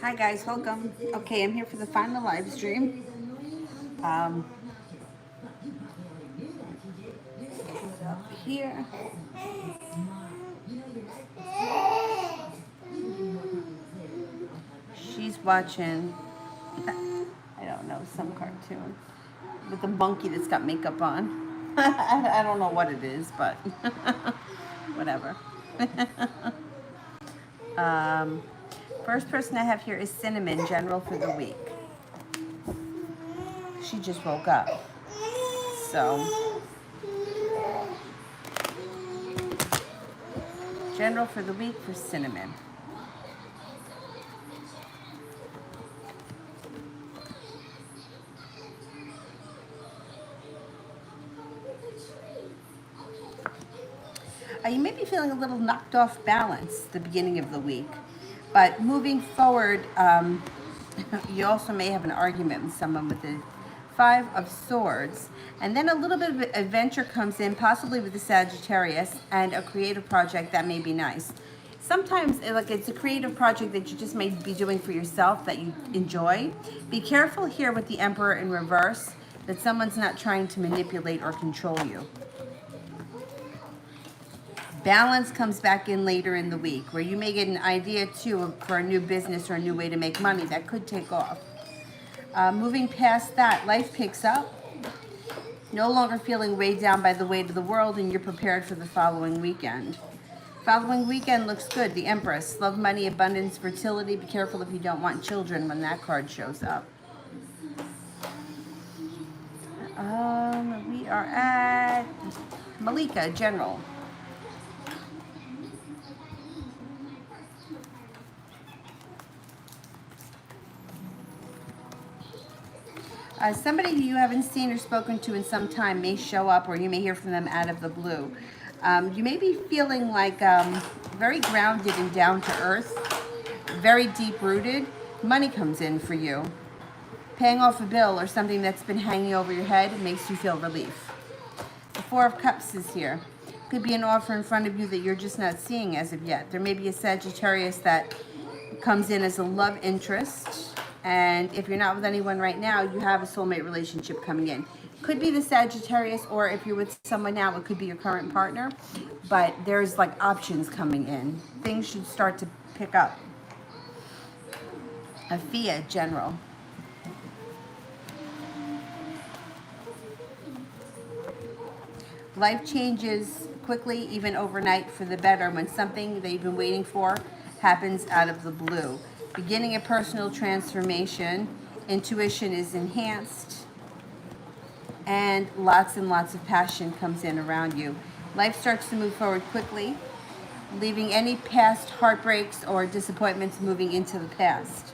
Hi guys, welcome. Okay, I'm here for the final live stream. Um, up here. She's watching, I don't know, some cartoon with a monkey that's got makeup on. I don't know what it is, but whatever. um, First person I have here is Cinnamon, general for the week. She just woke up. So, general for the week for Cinnamon. You may be feeling a little knocked off balance the beginning of the week, but moving forward, you also may have an argument with someone with the Five of Swords, and then a little bit of adventure comes in, possibly with the Sagittarius, and a creative project that may be nice. Sometimes like it's a creative project that you just may be doing for yourself that you enjoy. Be careful here with the Emperor in reverse, that someone's not trying to manipulate or control you. Balance comes back in later in the week, where you may get an idea too for a new business or a new way to make money that could take off. Moving past that, life picks up. No longer feeling weighed down by the weight of the world, and you're prepared for the following weekend. Following weekend looks good. The Empress, love, money, abundance, fertility. Be careful if you don't want children when that card shows up. We are at Malika, general. Somebody who you haven't seen or spoken to in some time may show up, or you may hear from them out of the blue. You may be feeling like very grounded and down to earth, very deep rooted. Money comes in for you. Paying off a bill or something that's been hanging over your head makes you feel relief. The Four of Cups is here. Could be an offer in front of you that you're just not seeing as of yet. There may be a Sagittarius that comes in as a love interest. And if you're not with anyone right now, you have a soulmate relationship coming in. Could be the Sagittarius, or if you're with someone now, it could be your current partner. But there's like options coming in. Things should start to pick up. Afia, general. Life changes quickly, even overnight, for the better when something that you've been waiting for happens out of the blue. Beginning a personal transformation, intuition is enhanced, and lots of passion comes in around you. Life starts to move forward quickly, leaving any past heartbreaks or disappointments moving into the past.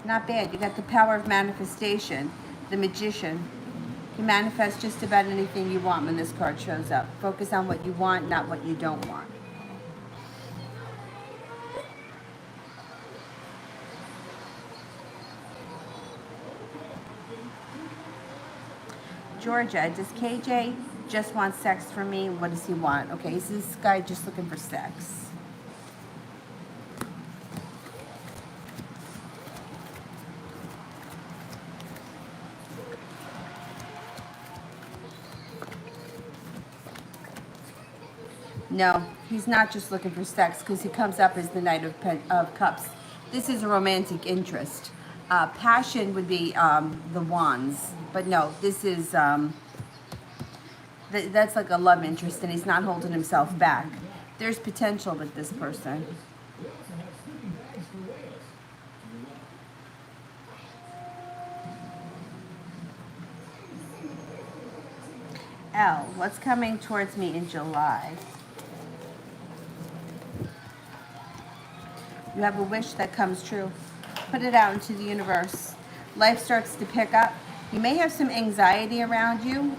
Not bad. You got the power of manifestation, the Magician. You manifest just about anything you want when this card shows up. Focus on what you want, not what you don't want. Georgia, does KJ just want sex from me? What does he want? Okay, is this guy just looking for sex? No, he's not just looking for sex, because he comes up as the Knight of Cups. This is a romantic interest. Passion would be the Wands, but no, this is that's like a love interest, and he's not holding himself back. There's potential with this person. L, what's coming towards me in July? You have a wish that comes true. Put it out into the universe. Life starts to pick up. You may have some anxiety around you.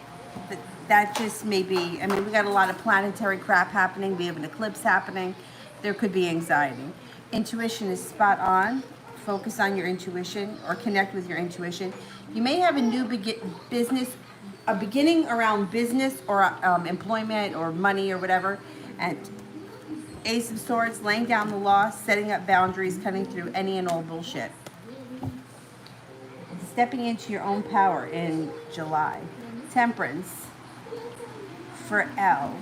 But that just may be, I mean, we got a lot of planetary crap happening. We have an eclipse happening. There could be anxiety. Intuition is spot on. Focus on your intuition, or connect with your intuition. You may have a new business, a beginning around business or employment or money or whatever. And Ace of Swords, laying down the law, setting up boundaries, cutting through any and all bullshit. Stepping into your own power in July. Temperance for Elle.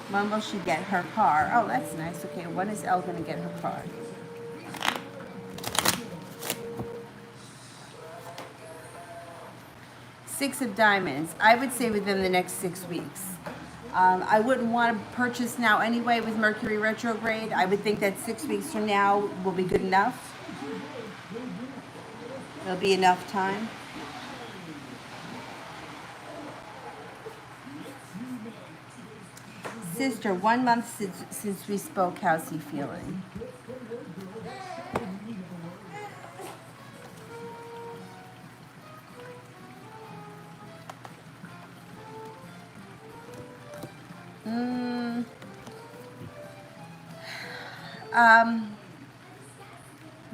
When will she get her car? Oh, that's nice. Okay, when is Elle going to get her car? Six of Diamonds. I would say within the next 6 weeks. I wouldn't want to purchase now anyway with Mercury retrograde. I would think that 6 weeks from now will be good enough. There'll be enough time. Sister, 1 month since we spoke. How's he feeling?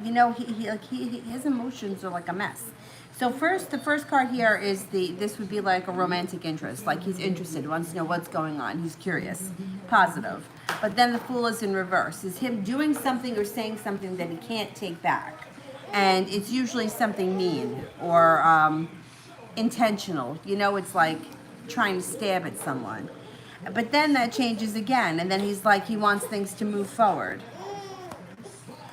You know, his emotions are like a mess. So the first card here is this would be like a romantic interest, like he's interested, wants to know what's going on, he's curious, positive. But then the Fool is in reverse, is him doing something or saying something that he can't take back. And it's usually something mean or intentional. You know, it's like trying to stab at someone. But then that changes again, and then he's like, he wants things to move forward.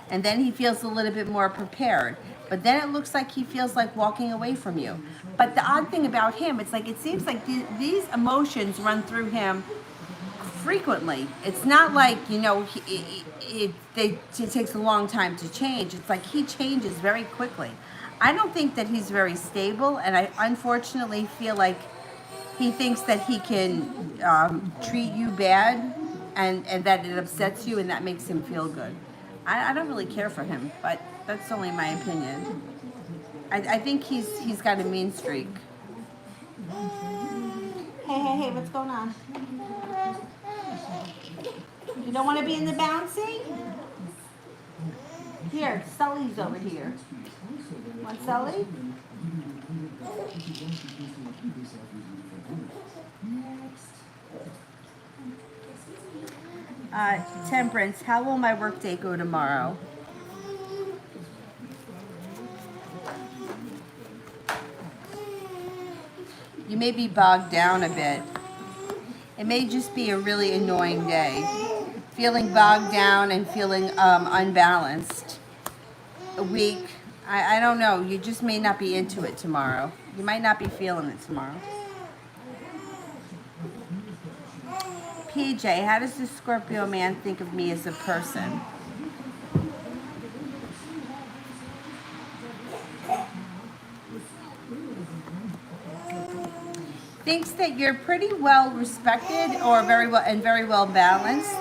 And then he feels a little bit more prepared. But then it looks like he feels like walking away from you. But the odd thing about him, it's like, it seems like these emotions run through him frequently. It's not like, you know, it takes a long time to change. It's like he changes very quickly. I don't think that he's very stable, and I unfortunately feel like he thinks that he can treat you bad, and that it upsets you, and that makes him feel good. I don't really care for him, but that's only my opinion. I think he's got a mean streak. Hey, what's going on? You don't want to be in the bouncy? Here, Sully's over here. Want Sully? Temperance, how will my workday go tomorrow? You may be bogged down a bit. It may just be a really annoying day. Feeling bogged down and feeling unbalanced. A week. I don't know. You just may not be into it tomorrow. You might not be feeling it tomorrow. PJ, how does the Scorpio man think of me as a person? Thinks that you're pretty well respected or very well balanced.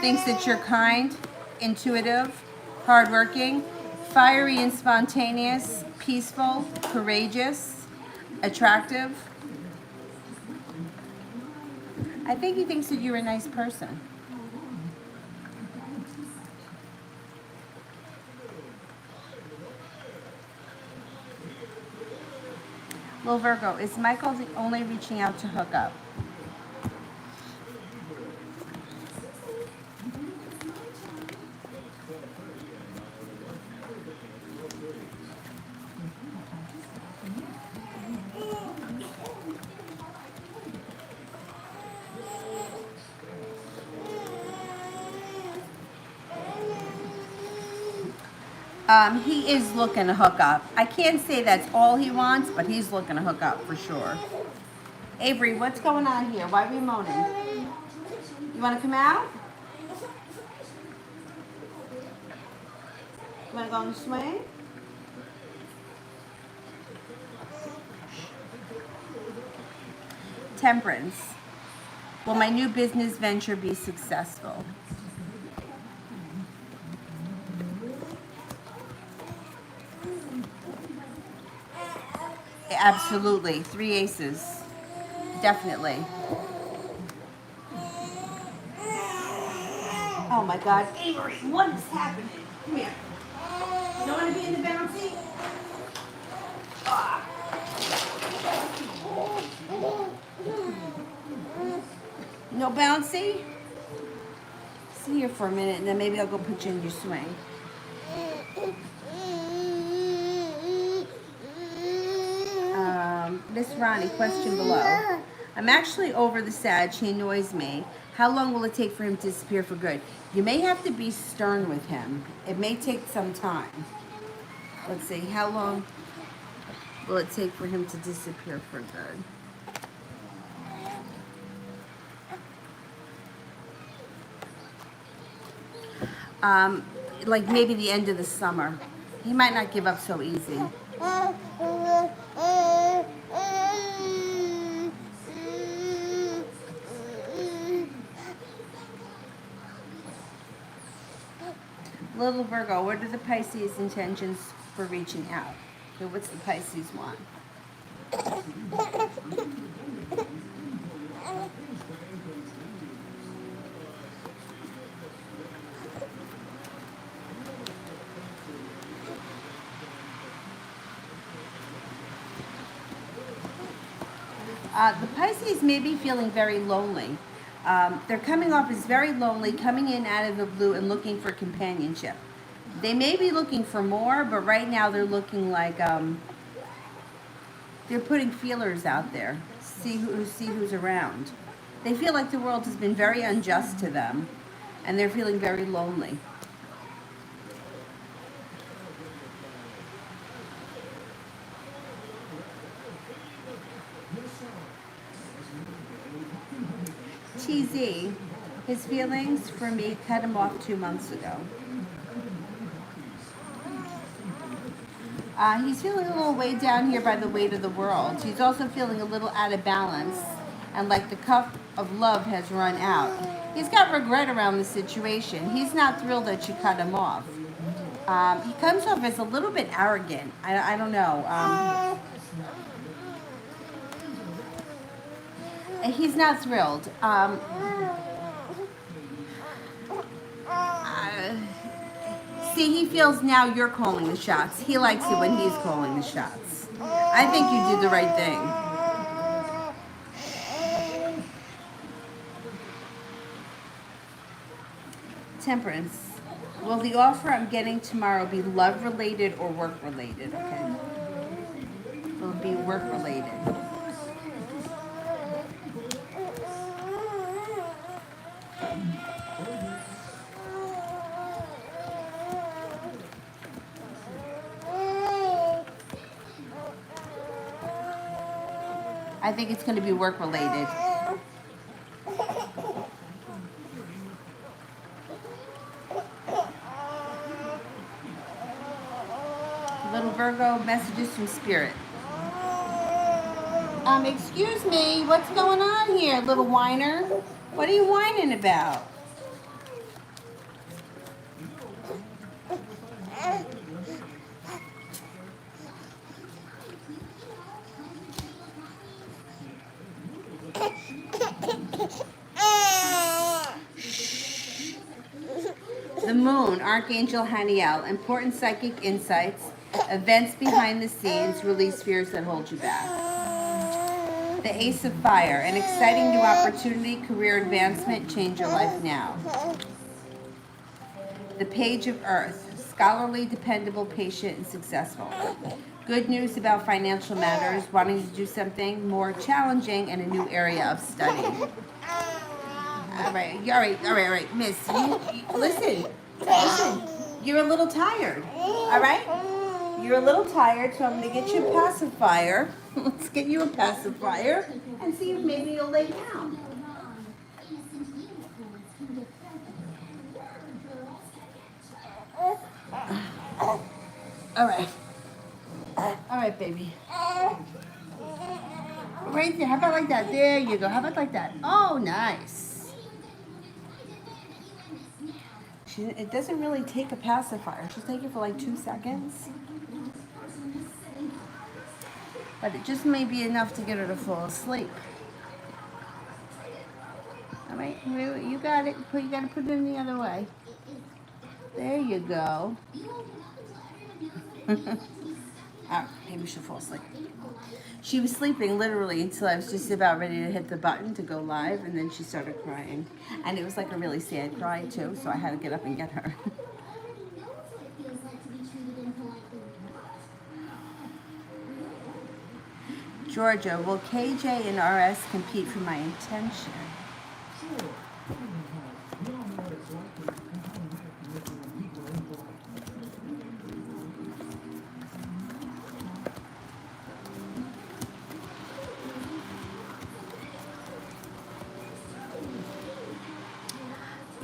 Thinks that you're kind, intuitive, hardworking, fiery and spontaneous, peaceful, courageous, attractive. I think he thinks that you're a nice person. Well, Virgo, is Michael only reaching out to hook up? He is looking to hook up. I can't say that's all he wants, but he's looking to hook up for sure. Avery, what's going on here? Why are we moaning? You want to come out? You want to go on the swing? Temperance. Will my new business venture be successful? Absolutely. 3 aces. Definitely. Oh my God. Avery, what is happening? Come here. You don't want to be in the bouncy? Ah. No bouncy? Sit here for a minute, and then maybe I'll go put you in your swing. Miss Ronnie, question below. I'm actually over the Sag. He annoys me. How long will it take for him to disappear for good? You may have to be stern with him. It may take some time. Let's see. How long will it take for him to disappear for good? Like maybe the end of the summer. He might not give up so easy. Little Virgo, what are the Pisces' intentions for reaching out? So what's the Pisces want? The Pisces may be feeling very lonely. They're coming off as very lonely, coming in out of the blue and looking for companionship. They may be looking for more, but right now they're looking like they're putting feelers out there, see who's around. They feel like the world has been very unjust to them, and they're feeling very lonely. TZ, his feelings for me cut him off 2 months ago. He's feeling a little way down here by the weight of the world. He's also feeling a little out of balance and like the cup of love has run out. He's got regret around the situation. He's not thrilled that you cut him off. He comes off as a little bit arrogant. I don't know. He's not thrilled. See, he feels now you're calling the shots. He likes it when he's calling the shots. I think you did the right thing. Temperance. Will the offer I'm getting tomorrow be love-related or work-related? Okay. Will it be work-related? I think it's going to be work-related. Little Virgo, messages from Spirit. Excuse me, what's going on here, little whiner? What are you whining about? The Moon, Archangel Haniel, important psychic insights, events behind the scenes, release fears that hold you back. The Ace of Fire, an exciting new opportunity, career advancement, change your life now. The Page of Earth, scholarly, dependable, patient, and successful. Good news about financial matters, wanting to do something more challenging in a new area of study. All right, miss. Listen, you're a little tired, all right? You're a little tired, so I'm going to get you a pacifier. Let's get you a pacifier and see if maybe you'll lay down. All right, baby. Right there. How about like that? There you go. How about like that? Oh, nice. It doesn't really take a pacifier. She'll take it for like 2 seconds. But it just may be enough to get her to fall asleep. All right, you got it. You got to put it in the other way. There you go. All right, maybe she'll fall asleep. She was sleeping literally until I was just about ready to hit the button to go live, and then she started crying. And it was like a really sad cry too, so I had to get up and get her. Georgia, will KJ and RS compete for my attention?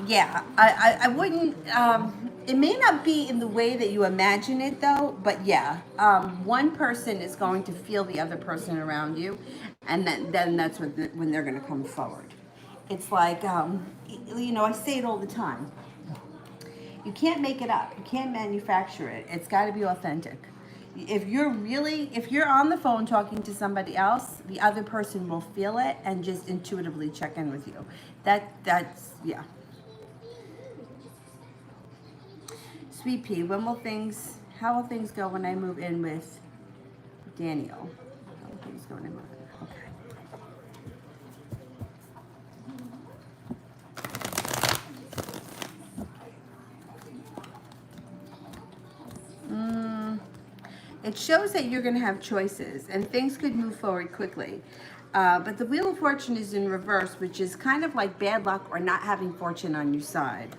Yeah, I wouldn't, it may not be in the way that you imagine it though, but yeah, one person is going to feel the other person around you, and then that's when they're going to come forward. It's like, you know, I say it all the time. You can't make it up. You can't manufacture it. It's got to be authentic. If you're on the phone talking to somebody else, the other person will feel it and just intuitively check in with you. That's yeah. Sweet pea, how will things go when I move in with Daniel? How will things go when I move in? Okay. It shows that you're going to have choices and things could move forward quickly. But the Wheel of Fortune is in reverse, which is kind of like bad luck or not having fortune on your side.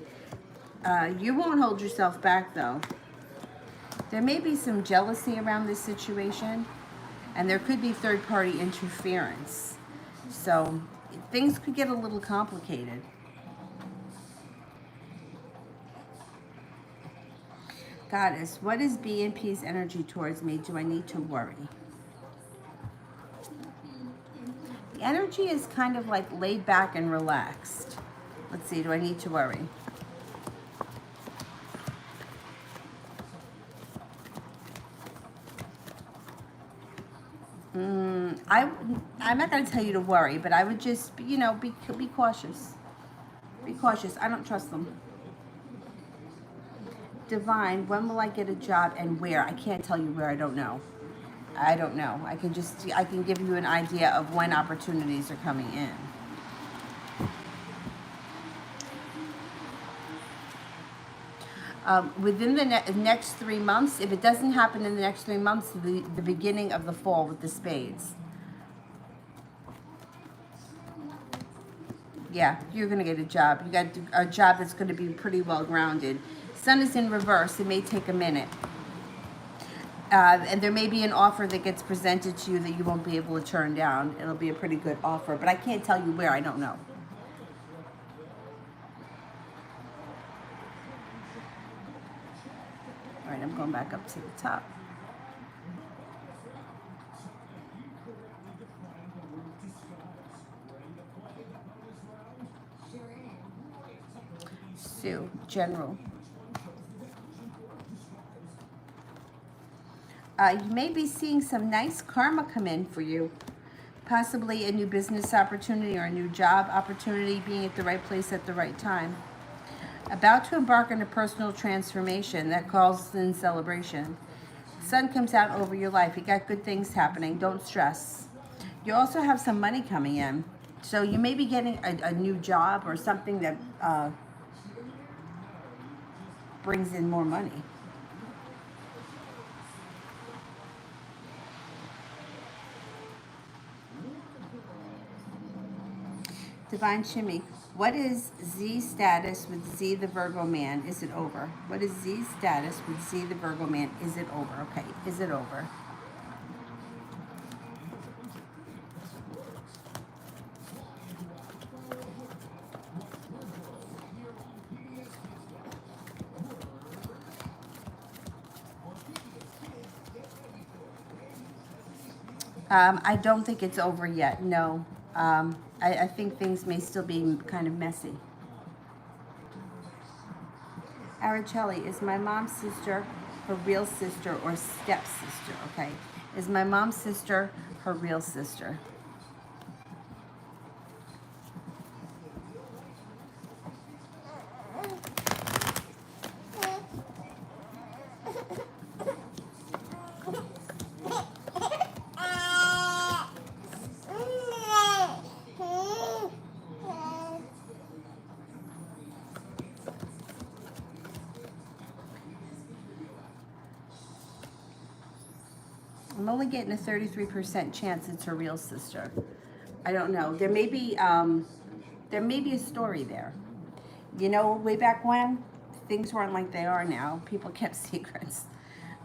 You won't hold yourself back though. There may be some jealousy around this situation, and there could be third-party interference. So things could get a little complicated. Goddess, what is BNP's energy towards me? Do I need to worry? The energy is kind of like laid back and relaxed. Let's see, do I need to worry? I'm not going to tell you to worry, but I would just, you know, be cautious. Be cautious. I don't trust them. Divine, when will I get a job and where? I can't tell you where. I don't know. I don't know. I can give you an idea of when opportunities are coming in. Within the next 3 months, if it doesn't happen in the next 3 months, the beginning of the fall with the spades. Yeah, you're going to get a job. You got a job that's going to be pretty well grounded. Sun is in reverse. It may take a minute. And there may be an offer that gets presented to you that you won't be able to turn down. It'll be a pretty good offer, but I can't tell you where. I don't know. All right, I'm going back up to the top. Sue, General. You may be seeing some nice karma come in for you. Possibly a new business opportunity or a new job opportunity, being at the right place at the right time. About to embark on a personal transformation that calls in celebration. Sun comes out over your life. You got good things happening. Don't stress. You also have some money coming in. So you may be getting a new job or something that brings in more money. Divine Shimmy, what is Z status with Z the Virgo man? Is it over? What is Z status with Z the Virgo man? Is it over? Okay, is it over? I don't think it's over yet, no. I think things may still be kind of messy. Araceli, is my mom's sister her real sister or stepsister? Okay. Is my mom's sister her real sister? I'm only getting a 33% chance it's her real sister. I don't know. There may be a story there. You know, way back when, things weren't like they are now. People kept secrets.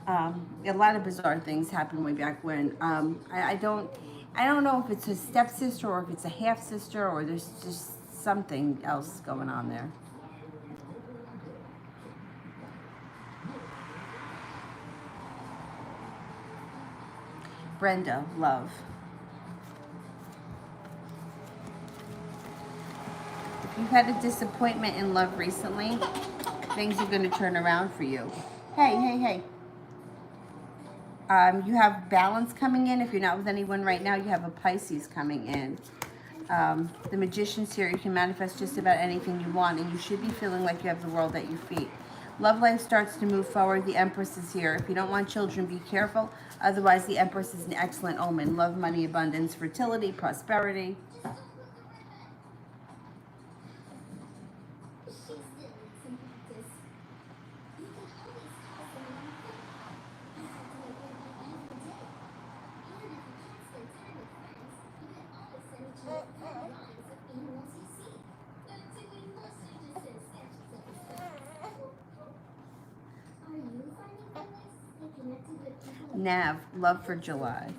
A lot of bizarre things happened way back when. I don't know if it's a stepsister or if it's a half sister or there's just something else going on there. Brenda, love. If you've had a disappointment in love recently, things are going to turn around for you. Hey, hey, hey. You have balance coming in. If you're not with anyone right now, you have a Pisces coming in. The Magician's here. You can manifest just about anything you want, and you should be feeling like you have the world at your feet. Love life starts to move forward. The Empress is here. If you don't want children, be careful. Otherwise, the Empress is an excellent omen. Love, money, abundance, fertility, prosperity. Nav, love for July.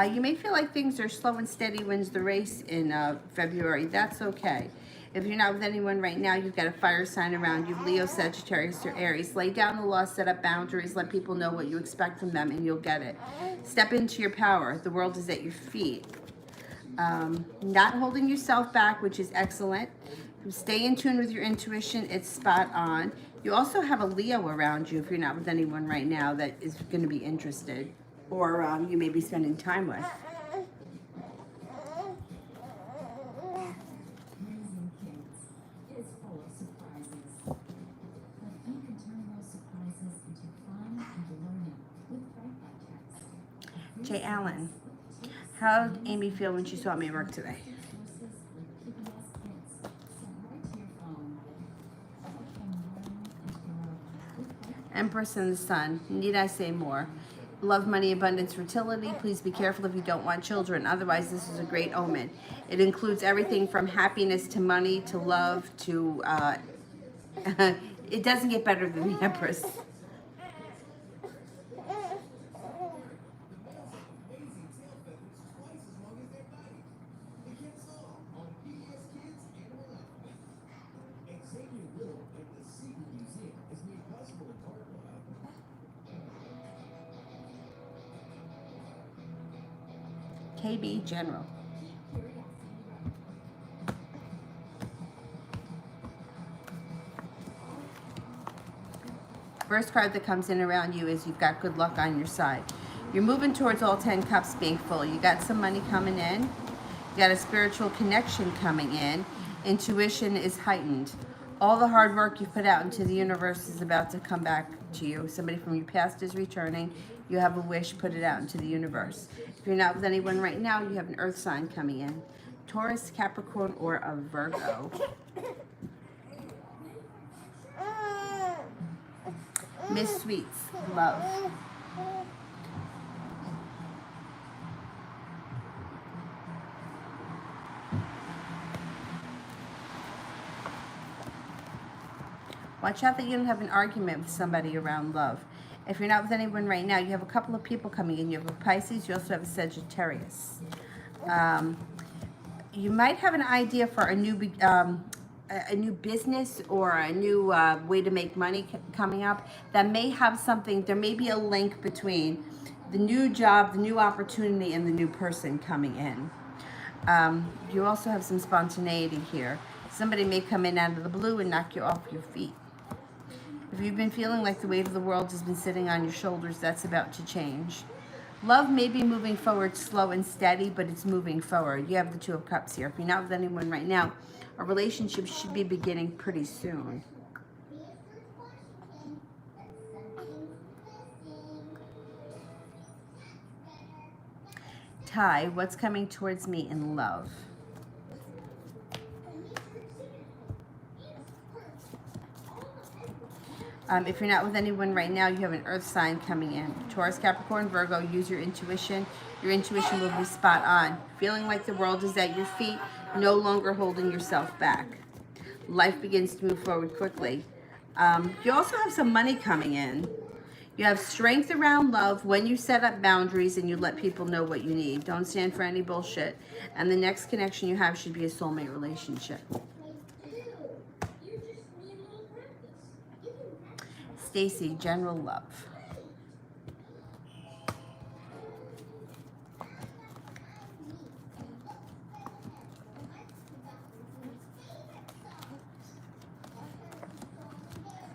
You may feel like things are slow and steady wins the race in February. That's okay. If you're not with anyone right now, you've got a fire sign around you, Leo, Sagittarius, or Aries. Lay down the law, set up boundaries, let people know what you expect from them, and you'll get it. Step into your power. The world is at your feet. Not holding yourself back, which is excellent. Stay in tune with your intuition. It's spot on. You also have a Leo around you if you're not with anyone right now that is going to be interested or you may be spending time with. Jay Allen, how did Amy feel when she saw me at work today? Empress and the Sun. Need I say more? Love, money, abundance, fertility. Please be careful if you don't want children. Otherwise, this is a great omen. It includes everything from happiness to money to love to... it doesn't get better than the Empress. KB General. First card that comes in around you is you've got good luck on your side. You're moving towards all 10 cups being full. You got some money coming in. You got a spiritual connection coming in. Intuition is heightened. All the hard work you've put out into the universe is about to come back to you. Somebody from your past is returning. You have a wish, put it out into the universe. If you're not with anyone right now, you have an earth sign coming in. Taurus, Capricorn, or a Virgo. Miss Sweets, love. Watch out that you don't have an argument with somebody around love. If you're not with anyone right now, you have a couple of people coming in. You have a Pisces, you also have a Sagittarius. You might have an idea for a new business or a new way to make money coming up that may have something, there may be a link between the new job, the new opportunity, and the new person coming in. You also have some spontaneity here. Somebody may come in out of the blue and knock you off your feet. If you've been feeling like the weight of the world has been sitting on your shoulders, that's about to change. Love may be moving forward slow and steady, but it's moving forward. You have the Two of Cups here. If you're not with anyone right now, a relationship should be beginning pretty soon. Ty, what's coming towards me in love? If you're not with anyone right now, you have an earth sign coming in. Taurus, Capricorn, Virgo, use your intuition. Your intuition will be spot on. Feeling like the world is at your feet, no longer holding yourself back. Life begins to move forward quickly. You also have some money coming in. You have strength around love when you set up boundaries and you let people know what you need. Don't stand for any bullshit. And the next connection you have should be a soulmate relationship. Stacy, general love.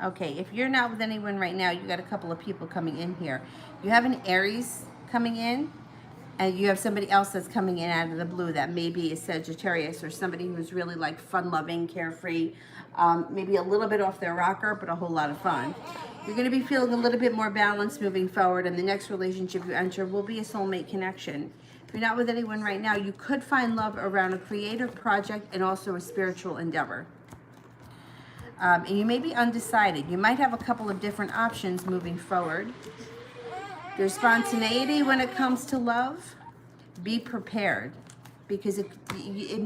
Okay, if you're not with anyone right now, you got a couple of people coming in here. You have an Aries coming in, and you have somebody else that's coming in out of the blue that maybe is Sagittarius or somebody who's really like fun-loving, carefree, maybe a little bit off their rocker, but a whole lot of fun. You're going to be feeling a little bit more balanced moving forward, and the next relationship you enter will be a soulmate connection. If you're not with anyone right now, you could find love around a creative project and also a spiritual endeavor. And you may be undecided. You might have a couple of different options moving forward. There's spontaneity when it comes to love. Be prepared, because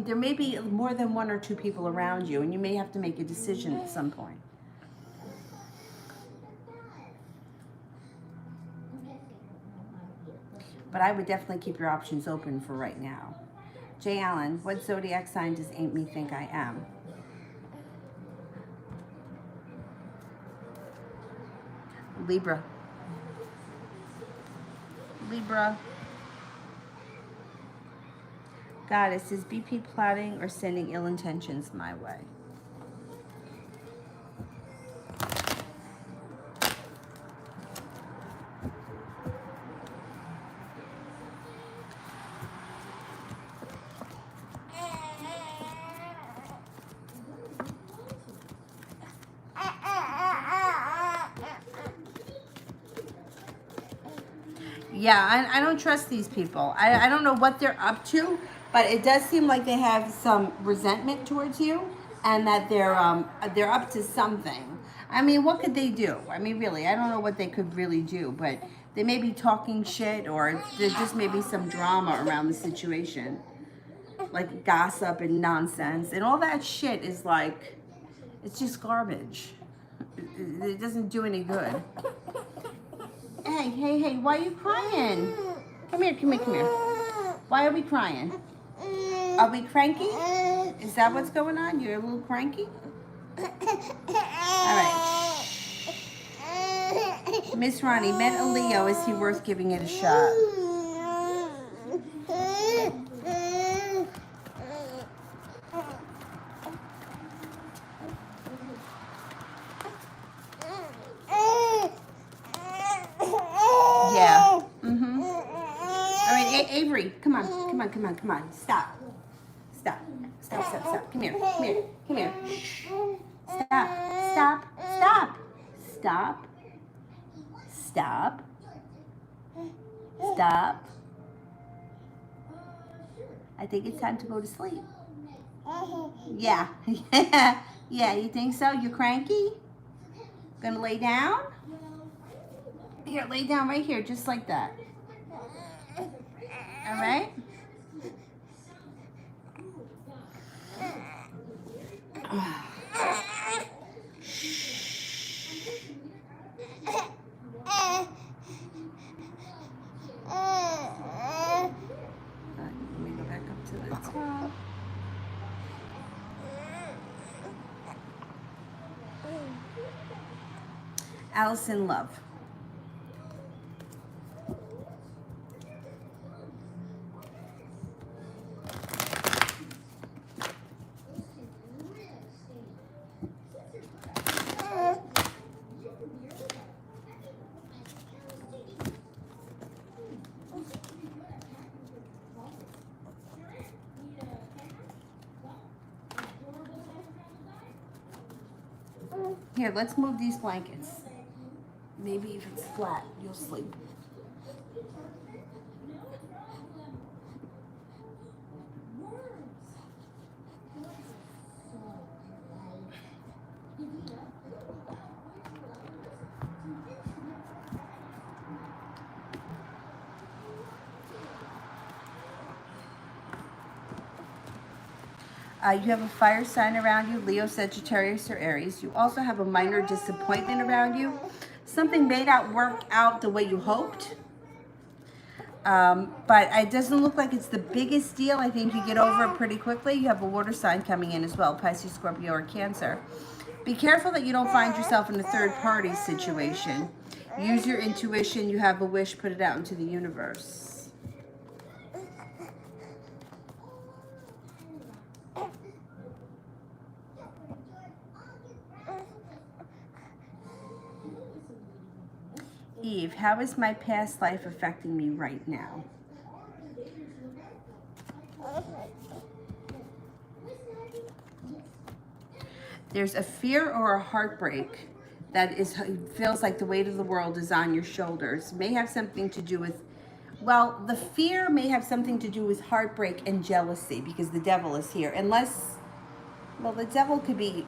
there may be more than one or two people around you, and you may have to make a decision at some point. But I would definitely keep your options open for right now. Jay Allen, what zodiac sign does Ain't Me think I am? Libra. Libra. Goddess, is BP plotting or sending ill intentions my way? Yeah, I don't trust these people. I don't know what they're up to, but it does seem like they have some resentment towards you, and that they're up to something. I mean, what could they do? I mean, really, I don't know what they could really do, but they may be talking shit, or there just may be some drama around the situation, like gossip and nonsense, and all that shit is like, it's just garbage. It doesn't do any good. Hey, why are you crying? Come here. Why are we crying? Are we cranky? Is that what's going on? You're a little cranky? All right. Miss Ronnie, met a Leo. Is he worth giving it a shot? Yeah. All right, Avery, come on. Stop. Come here. Stop. I think it's time to go to sleep. Yeah. Yeah, you think so? You're cranky? Gonna lay down? Here, lay down right here, just like that. All right? Let me go back up to the top. Allison Love. Here, let's move these blankets. Maybe if it's flat, you'll sleep. You have a fire sign around you, Leo, Sagittarius, or Aries. You also have a minor disappointment around you. Something may not work out the way you hoped. But it doesn't look like it's the biggest deal. I think you get over it pretty quickly. You have a water sign coming in as well, Pisces, Scorpio, or Cancer. Be careful that you don't find yourself in a third party situation. Use your intuition. You have a wish, put it out into the universe. Eve, how is my past life affecting me right now? There's a fear or a heartbreak that feels like the weight of the world is on your shoulders. May have something to do with, well, the fear may have something to do with heartbreak and jealousy because the devil is here. Unless, well, the devil could be,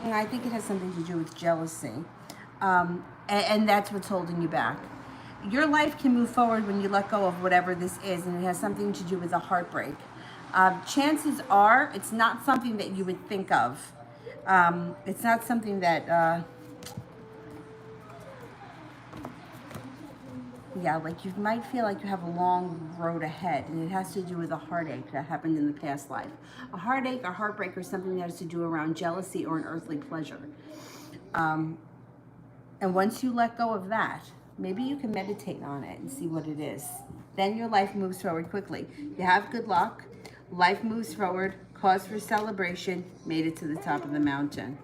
I think it has something to do with jealousy. And that's what's holding you back. Your life can move forward when you let go of whatever this is, and it has something to do with a heartbreak. Chances are it's not something that you would think of. It's not something that, yeah, like you might feel like you have a long road ahead, and it has to do with a heartache that happened in the past life. A heartache or heartbreak or something that has to do around jealousy or an earthly pleasure. And once you let go of that, maybe you can meditate on it and see what it is. Then your life moves forward quickly. You have good luck. Life moves forward. Cause for celebration. Made it to the top of the mountain.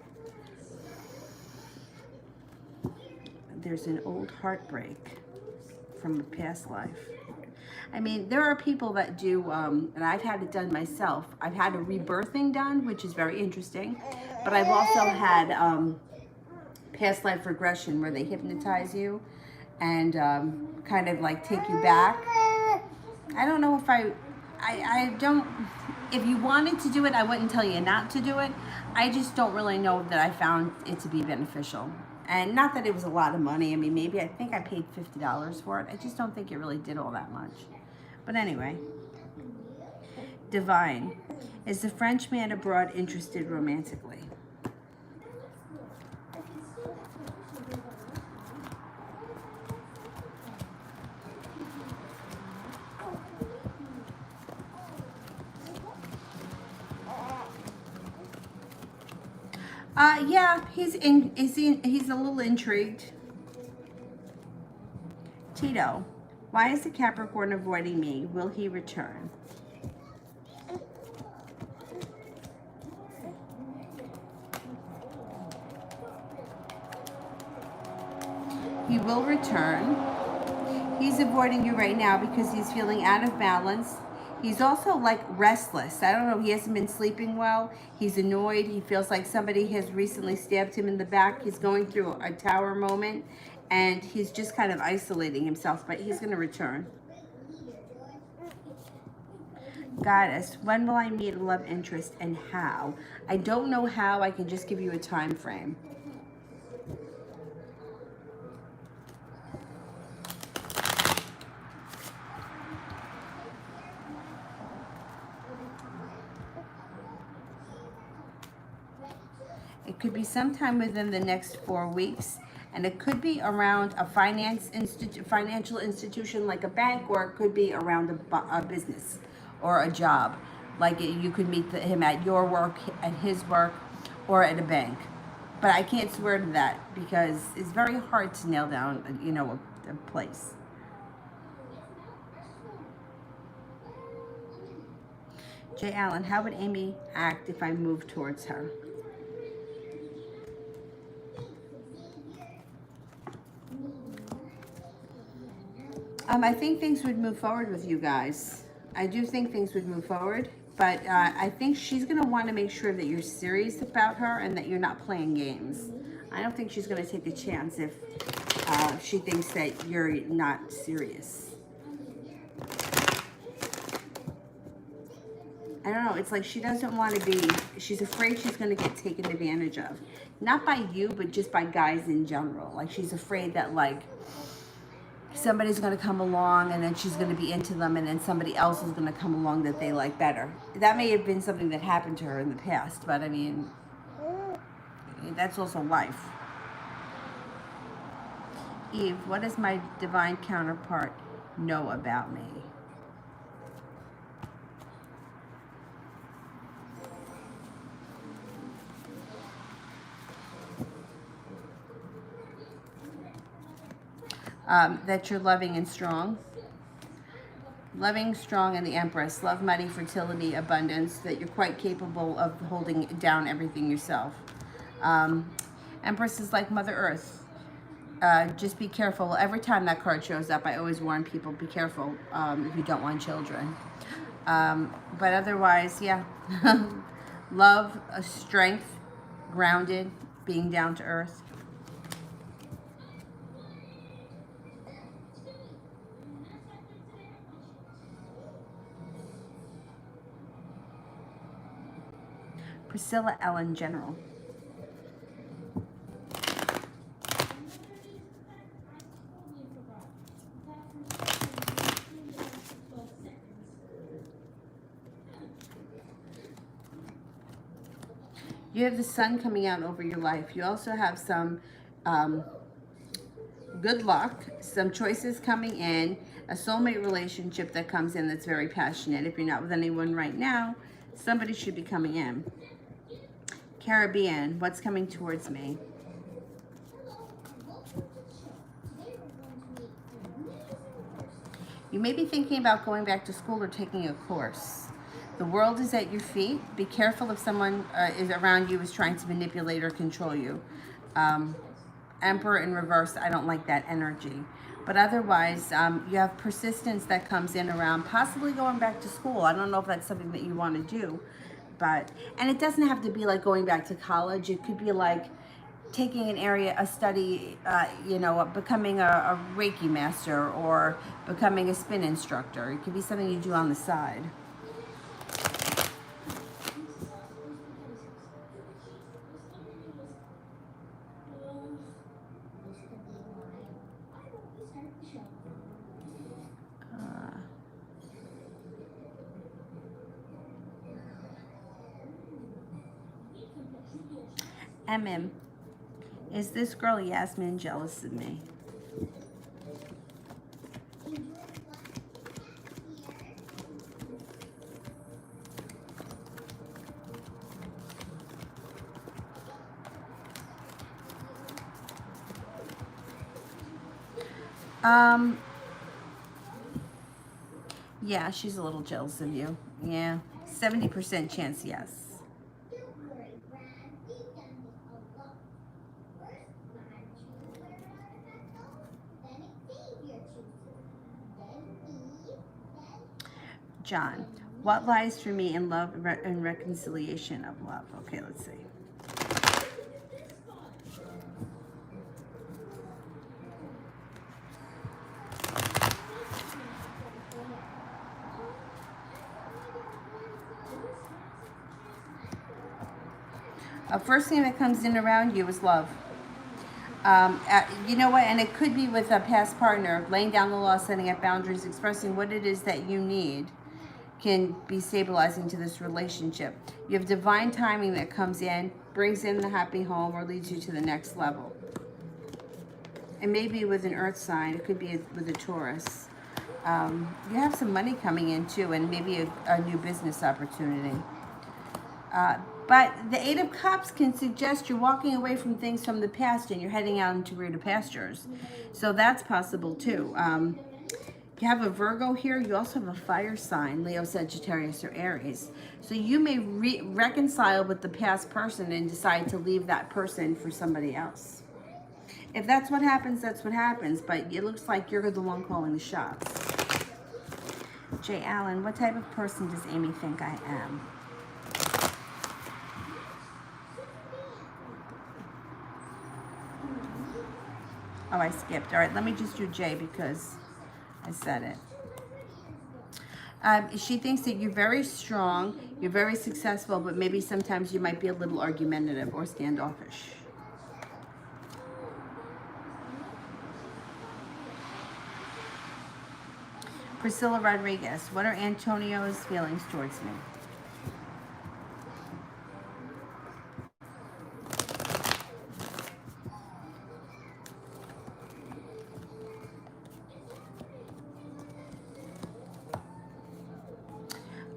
There's an old heartbreak from a past life. I mean, there are people that do, and I've had it done myself. I've had a rebirthing done, which is very interesting. But I've also had past life regression where they hypnotize you and kind of like take you back. I don't know if I don't, if you wanted to do it, I wouldn't tell you not to do it. I just don't really know that I found it to be beneficial. And not that it was a lot of money. I mean, maybe I think I paid $50 for it. I just don't think it really did all that much. But anyway, Divine. Is the French man abroad interested romantically? Yeah, he's a little intrigued. Tito, why is the Capricorn avoiding me? Will he return? He will return. He's avoiding you right now because he's feeling out of balance. He's also like restless. I don't know. He hasn't been sleeping well. He's annoyed. He feels like somebody has recently stabbed him in the back. He's going through a tower moment and he's just kind of isolating himself, but he's going to return. Goddess, when will I meet a love interest and how? I don't know how. I can just give you a time frame. It could be sometime within the next 4 weeks, and it could be around a financial institution like a bank, or it could be around a business or a job. Like you could meet him at your work, at his work, or at a bank. But I can't swear to that because it's very hard to nail down, a place. Jay Allen, how would Amy act if I moved towards her? I think things would move forward with you guys. I do think things would move forward, but I think she's going to want to make sure that you're serious about her and that you're not playing games. I don't think she's going to take a chance if she thinks that you're not serious. I don't know. It's like she doesn't want to be, she's afraid she's going to get taken advantage of. Not by you, but just by guys in general. Like she's afraid that somebody's going to come along and then she's going to be into them, and then somebody else is going to come along that they like better. That may have been something that happened to her in the past, but I mean, that's also life. Eve, what does my divine counterpart know about me? That you're loving and strong. Loving, strong, and the Empress. Love, money, fertility, abundance. That you're quite capable of holding down everything yourself. Empress is like Mother Earth. Just be careful. Every time that card shows up, I always warn people, be careful if you don't want children. But otherwise, yeah. Love, strength, grounded, being down to earth. Priscilla Ellen General. You have the sun coming out over your life. You also have some good luck, some choices coming in, a soulmate relationship that comes in that's very passionate. If you're not with anyone right now, somebody should be coming in. Caribbean, what's coming towards me? You may be thinking about going back to school or taking a course. The world is at your feet. Be careful if someone is around you is trying to manipulate or control you. Emperor in reverse, I don't like that energy. But otherwise, you have persistence that comes in around possibly going back to school. I don't know if that's something that you want to do. And it doesn't have to be like going back to college. It could be like taking an area, a study, becoming a Reiki master or becoming a spin instructor. It could be something you do on the side. MM, is this girl Yasmin jealous of me? Yeah, she's a little jealous of you. Yeah, 70% chance, yes. John, what lies for me in love and reconciliation of love? Okay, let's see. First thing that comes in around you is love. You know what? And it could be with a past partner, laying down the law, setting up boundaries, expressing what it is that you need can be stabilizing to this relationship. You have divine timing that comes in, brings in the happy home, or leads you to the next level. And maybe with an earth sign, it could be with a Taurus. You have some money coming in too, and maybe a new business opportunity. But the Eight of Cups can suggest you're walking away from things from the past and you're heading out into greener pastures. So that's possible too. You have a Virgo here. You also have a fire sign, Leo, Sagittarius, or Aries. So you may reconcile with the past person and decide to leave that person for somebody else. If that's what happens, that's what happens. But it looks like you're the one calling the shots. Jay Allen, what type of person does Amy think I am? Oh, I skipped. All right, let me just do Jay because I said it. She thinks that you're very strong, you're very successful, but maybe sometimes you might be a little argumentative or standoffish. Priscilla Rodriguez, what are Antonio's feelings towards me?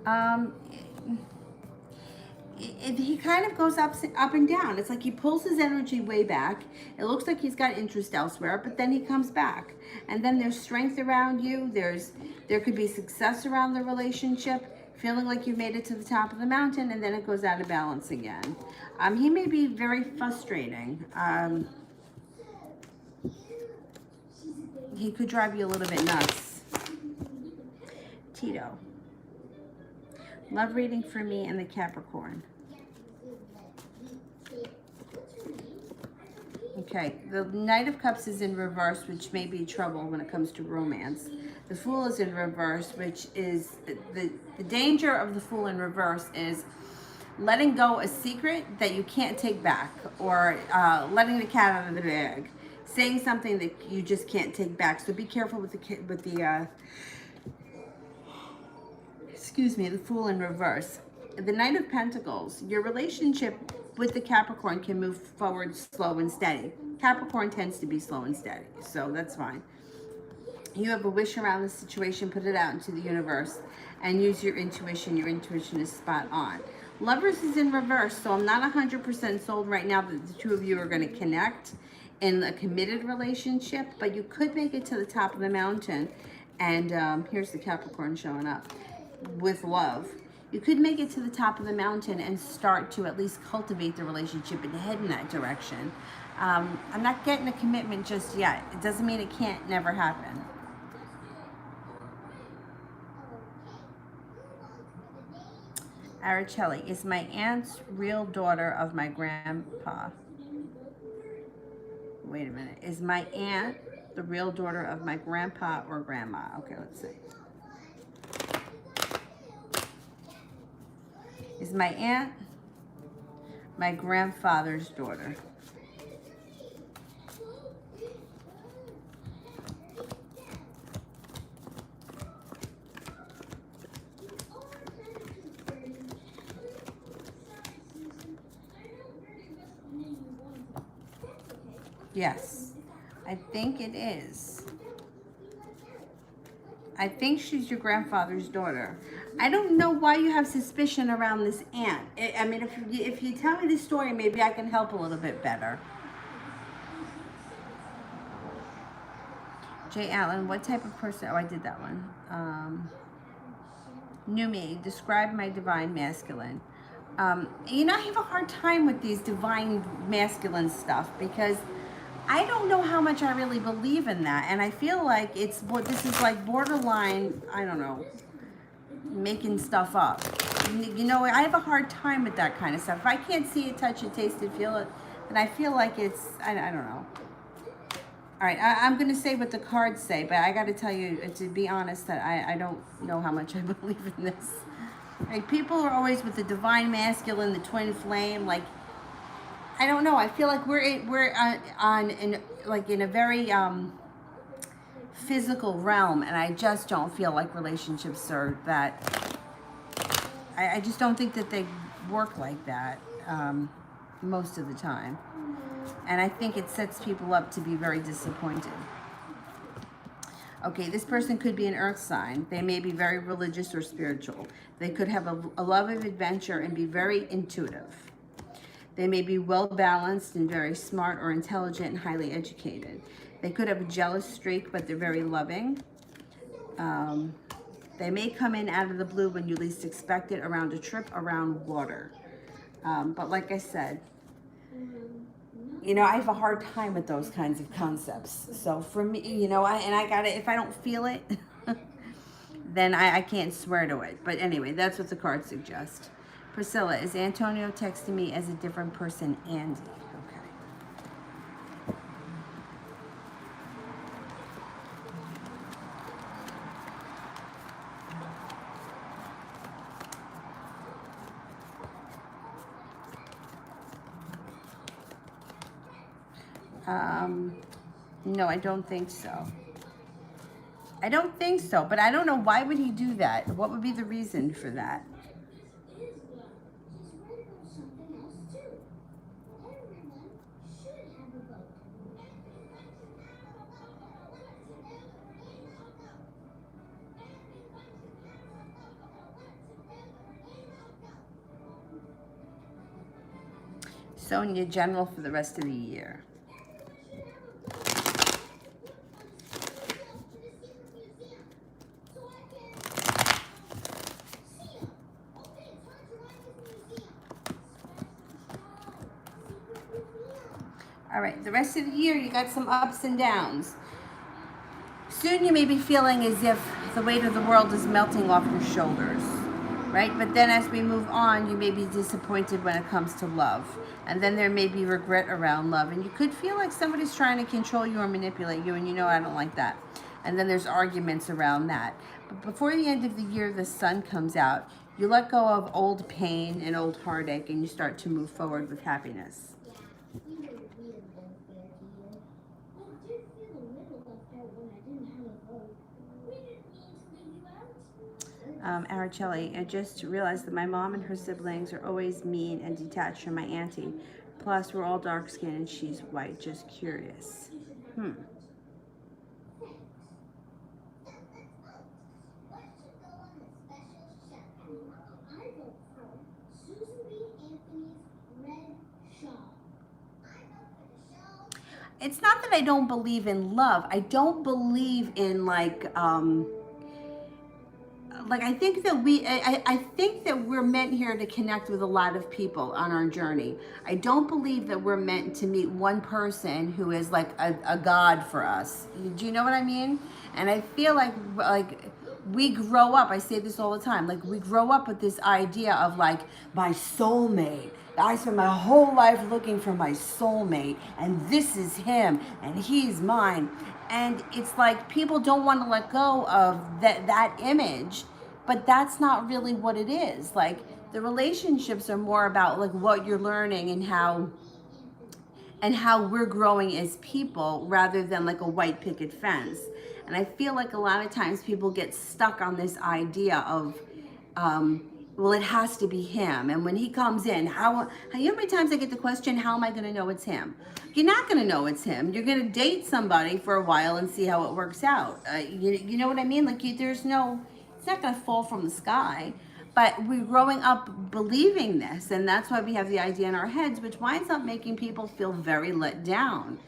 Um, he kind of goes up and down. It's like he pulls his energy way back. It looks like he's got interest elsewhere, but then he comes back. And then there's strength around you. There could be success around the relationship, feeling like you've made it to the top of the mountain, and then it goes out of balance again. He may be very frustrating. He could drive you a little bit nuts. Tito. Love reading for me and the Capricorn. Okay, the Knight of Cups is in reverse, which may be trouble when it comes to romance. The Fool is in reverse, which is the danger of the Fool in reverse is letting go a secret that you can't take back, or letting the cat out of the bag, saying something that you just can't take back. So be careful with the excuse me, the Fool in reverse. The Knight of Pentacles, your relationship with the Capricorn can move forward slow and steady. Capricorn tends to be slow and steady, so that's fine. You have a wish around the situation, put it out into the universe, and use your intuition. Your intuition is spot on. Lovers is in reverse, so I'm not 100% sold right now that the two of you are going to connect in a committed relationship, but you could make it to the top of the mountain. And here's the Capricorn showing up with love. You could make it to the top of the mountain and start to at least cultivate the relationship and head in that direction. I'm not getting a commitment just yet. It doesn't mean it can't never happen. Araceli, is my aunt's real daughter of my grandpa? Wait a minute. Is my aunt the real daughter of my grandpa or grandma? Okay, let's see. Is my aunt my grandfather's daughter? Yes, I think it is. I think she's your grandfather's daughter. I don't know why you have suspicion around this aunt. I mean, if you tell me the story, maybe I can help a little bit better. Jay Allen, what type of person? Oh, I did that one. New me, describe my divine masculine. You know, I have a hard time with these divine masculine stuff because I don't know how much I really believe in that, and I feel like this is like borderline, I don't know, making stuff up. You know, I have a hard time with that kind of stuff. If I can't see it, touch it, taste it, feel it, then I feel like it's, I don't know. All right, I'm going to say what the cards say, but I got to tell you, to be honest, that I don't know how much I believe in this. Like, people are always with the divine masculine, the twin flame, like, I don't know. I feel like we're in a very physical realm, and I just don't feel like relationships are that. I just don't think that they work like that most of the time, and I think it sets people up to be very disappointed. Okay, this person could be an earth sign. They may be very religious or spiritual. They could have a love of adventure and be very intuitive. They may be well-balanced and very smart or intelligent and highly educated. They could have a jealous streak, but they're very loving. They may come in out of the blue when you least expect it, around a trip around water. But like I said, you know, I have a hard time with those kinds of concepts. So for me, you know, if I don't feel it, then I can't swear to it. But anyway, that's what the cards suggest. Priscilla, is Antonio texting me as a different person, Andy? Okay. No, I don't think so. I don't think so, but I don't know, why would he do that? What would be the reason for that? Sonia, general for the rest of the year. All right, the rest of the year, you got some ups and downs. Soon you may be feeling as if the weight of the world is melting off your shoulders, right? But then as we move on, you may be disappointed when it comes to love. And then there may be regret around love. And you could feel like somebody's trying to control you or manipulate you, and you know I don't like that. And then there's arguments around that. But before the end of the year, the sun comes out. You let go of old pain and old heartache, and you start to move forward with happiness. Araceli, I just realized that my mom and her siblings are always mean and detached from my auntie. Plus, we're all dark skinned and she's white. Just curious. It's not that I don't believe in love. I don't believe in I think that I think that we're meant here to connect with a lot of people on our journey. I don't believe that we're meant to meet one person who is like a god for us. Do you know what I mean? And I feel like we grow up, I say this all the time, like we grow up with this idea of like my soulmate. I spent my whole life looking for my soulmate, and this is him, and he's mine. And it's like people don't want to let go of that image, but that's not really what it is. Like the relationships are more about like what you're learning and how we're growing as people rather than like a white picket fence. And I feel like a lot of times people get stuck on this idea of well, it has to be him. And when he comes in, how you know how many times I get the question, how am I going to know it's him? You're not going to know it's him. You're going to date somebody for a while and see how it works out. You know what I mean? Like it's not going to fall from the sky. But we're growing up believing this, and that's why we have the idea in our heads, which winds up making people feel very let down.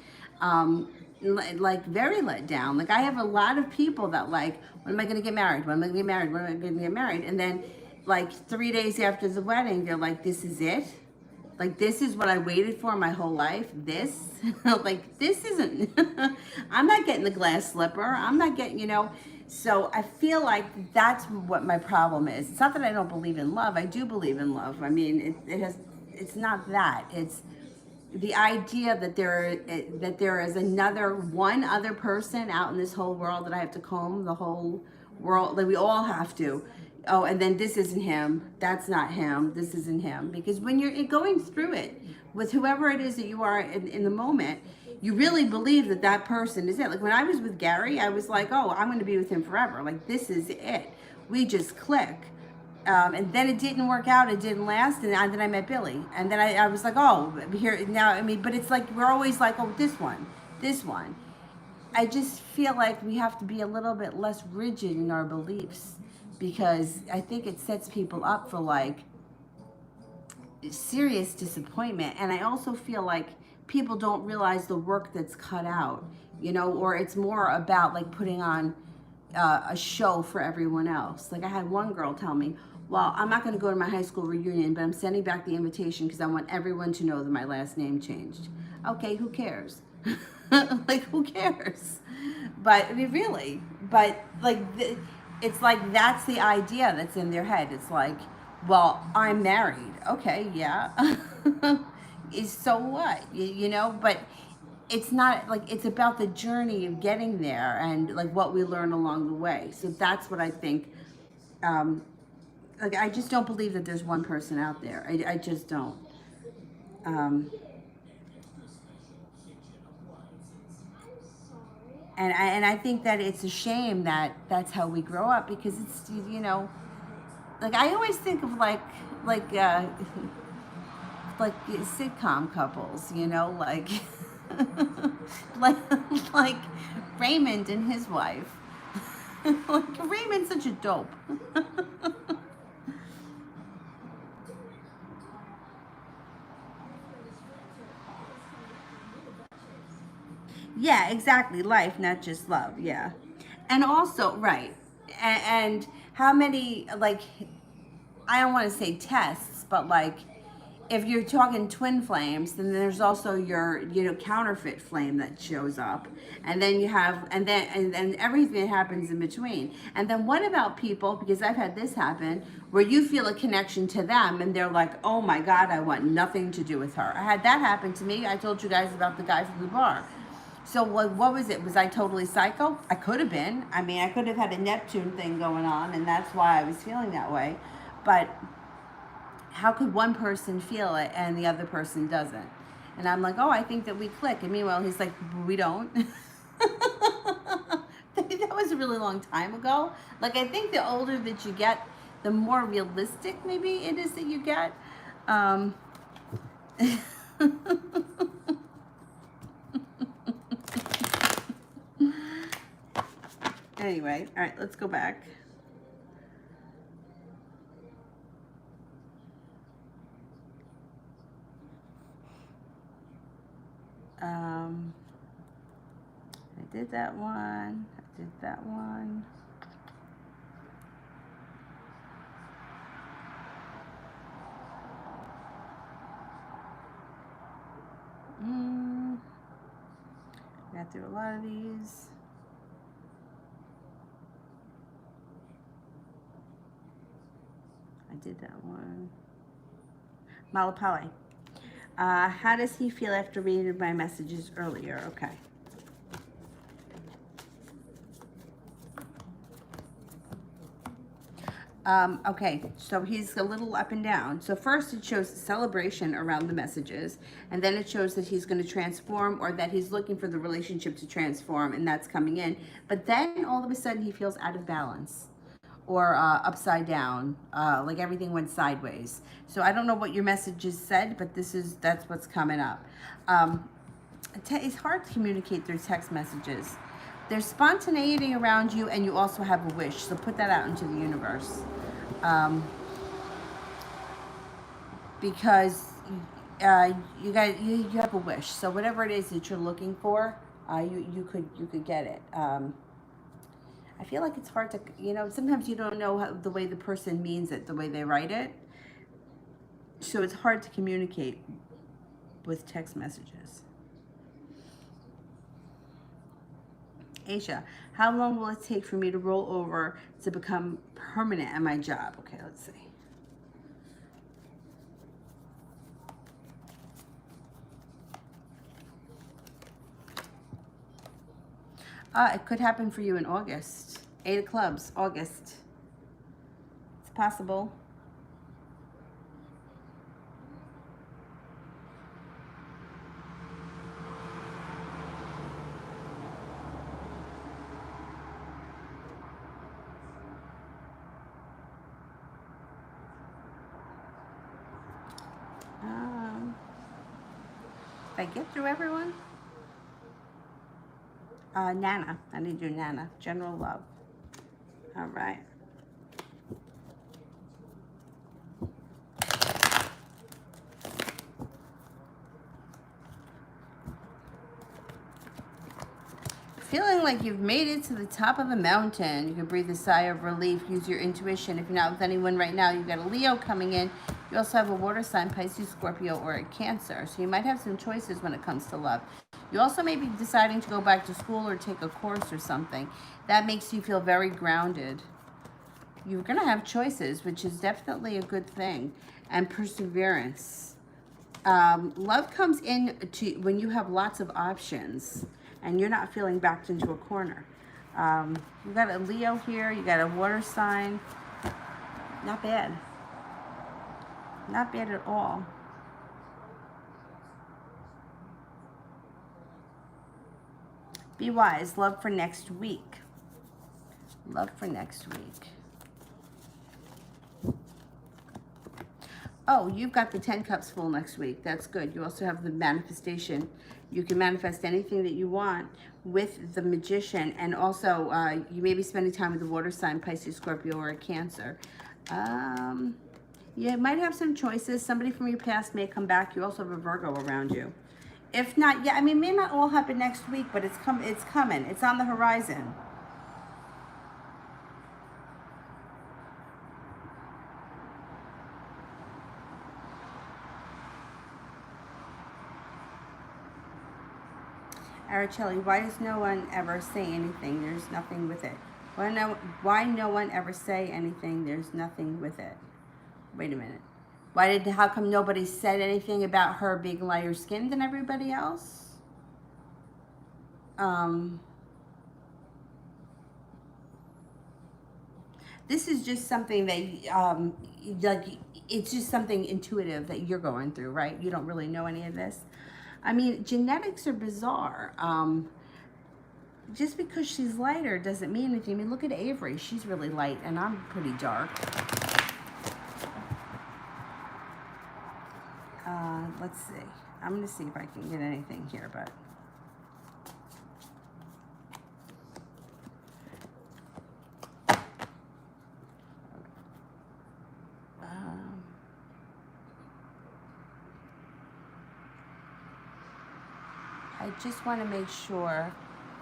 Like very let down. Like I have a lot of people that like, when am I going to get married? When am I going to get married? When am I going to get married? And then like 3 days after the wedding, they're like, this is it? Like, this is what I waited for my whole life? This? Like, this isn't, I'm not getting the glass slipper. I'm not getting, So I feel like that's what my problem is. It's not that I don't believe in love. I do believe in love. I mean, it's not that. It's the idea that there is one other person out in this whole world that I have to comb the whole world, that we all have to. Oh, and then this isn't him, that's not him, this isn't him. Because when you're going through it with whoever it is that you are in the moment, you really believe that person is it. Like when I was with Gary, I was like, oh, I'm going to be with him forever. Like this is it. We just click. And then it didn't work out, it didn't last, and then I met Billy. And then I was like, oh, here, now, I mean, but it's like, we're always like, oh, this one. I just feel like we have to be a little bit less rigid in our beliefs, because I think it sets people up for like serious disappointment. And I also feel like people don't realize the work that's cut out, or it's more about like putting on a show for everyone else. Like I had one girl tell me, well, I'm not going to go to my high school reunion, but I'm sending back the invitation because I want everyone to know that my last name changed. Okay, who cares? Like, who cares? But I mean, really, but like, it's like that's the idea that's in their head. It's like, well, I'm married. Okay, yeah. So what? But it's not like, it's about the journey of getting there and like what we learn along the way. So that's what I think. Like I just don't believe that there's one person out there. I just don't. And I think that it's a shame that that's how we grow up, because it's, you know, like I always think of like like sitcom couples, you know, like like like Raymond and his wife. Like Raymond's such a dope. Yeah, exactly. Life, not just love. Yeah. And also, right. And how many, like, I don't want to say tests, but like, if you're talking twin flames, then there's also your, you know, counterfeit flame that shows up. And then you have, and everything that happens in between. And then what about people, because I've had this happen, where you feel a connection to them and they're like, oh my God, I want nothing to do with her. I had that happen to me. I told you guys about the guy from the bar. So what was it? Was I totally psycho? I could have been. I mean, I could have had a Neptune thing going on, and that's why I was feeling that way. But how could one person feel it and the other person doesn't? And I'm like, oh, I think that we click. And meanwhile, he's like, we don't. That was a really long time ago. Like, I think the older that you get, the more realistic maybe it is that you get. Um, anyway, all right, let's go back. Um, I did that one. I did that one. Got through a lot of these. I did that one. Malapale. How does he feel after reading my messages earlier? Okay. Okay, so he's a little up and down. So first it shows celebration around the messages, and then it shows that he's going to transform, or that he's looking for the relationship to transform, and that's coming in. But then all of a sudden he feels out of balance, or upside down, like everything went sideways. So I don't know what your messages said, but that's what's coming up. It's hard to communicate through text messages. There's spontaneity around you, and you also have a wish. So put that out into the universe, because you have a wish. So whatever it is that you're looking for, you could get it. I feel like it's hard to, you know, sometimes you don't know the way the person means it, the way they write it. So it's hard to communicate with text messages. Asia, how long will it take for me to roll over to become permanent at my job? Okay, let's see. It could happen for you in August. 8 of clubs, August. It's possible. Did I get through everyone? Nana. I need you, Nana. General love. All right. Feeling like you've made it to the top of a mountain. You can breathe a sigh of relief. Use your intuition. If you're not with anyone right now, you've got a Leo coming in. You also have a water sign, Pisces, Scorpio, or a Cancer. So you might have some choices when it comes to love. You also may be deciding to go back to school or take a course or something. That makes you feel very grounded. You're going to have choices, which is definitely a good thing. And perseverance. Love comes in to when you have lots of options and you're not feeling backed into a corner. You got a Leo here. You got a water sign. Not bad. Not bad at all. Be wise. Love for next week. Love for next week. Oh, you've got the 10 cups full next week. That's good. You also have the manifestation. You can manifest anything that you want with the Magician. And also, you may be spending time with the water sign, Pisces, Scorpio, or a Cancer. You might have some choices. Somebody from your past may come back. You also have a Virgo around you. If not, yeah, I mean, it may not all happen next week, but it's coming. It's on the horizon. Araceli, why does no one ever say anything? There's nothing with it. Why no one ever say anything? There's nothing with it. Wait a minute. How come nobody said anything about her being lighter skinned than everybody else? This is just something that, like, it's just something intuitive that you're going through, right? You don't really know any of this. I mean, genetics are bizarre. Just because she's lighter doesn't mean anything. I mean, look at Avery. She's really light, and I'm pretty dark. Let's see. I'm going to see if I can get anything here, but... I just want to make sure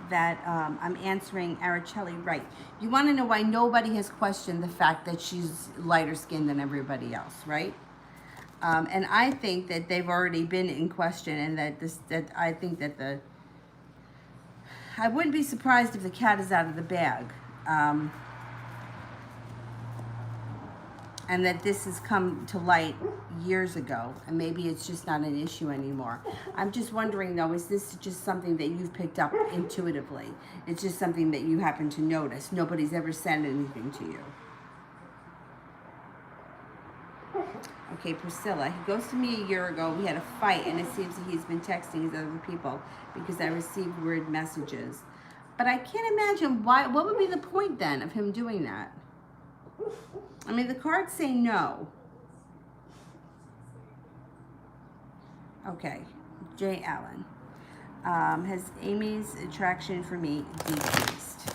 that I'm answering Araceli right. You want to know why nobody has questioned the fact that she's lighter skinned than everybody else, right? And I think that they've already been in question, and I think that I wouldn't be surprised if the cat is out of the bag. And that this has come to light years ago, and maybe it's just not an issue anymore. I'm just wondering, though, is this just something that you've picked up intuitively? It's just something that you happen to notice. Nobody's ever said anything to you. Okay, Priscilla, he goes to me a year ago. We had a fight, and it seems that he's been texting his other people because I received weird messages. But I can't imagine why. What would be the point, then, of him doing that? I mean, the cards say no. Okay, Jay Allen. Has Amy's attraction for me decreased?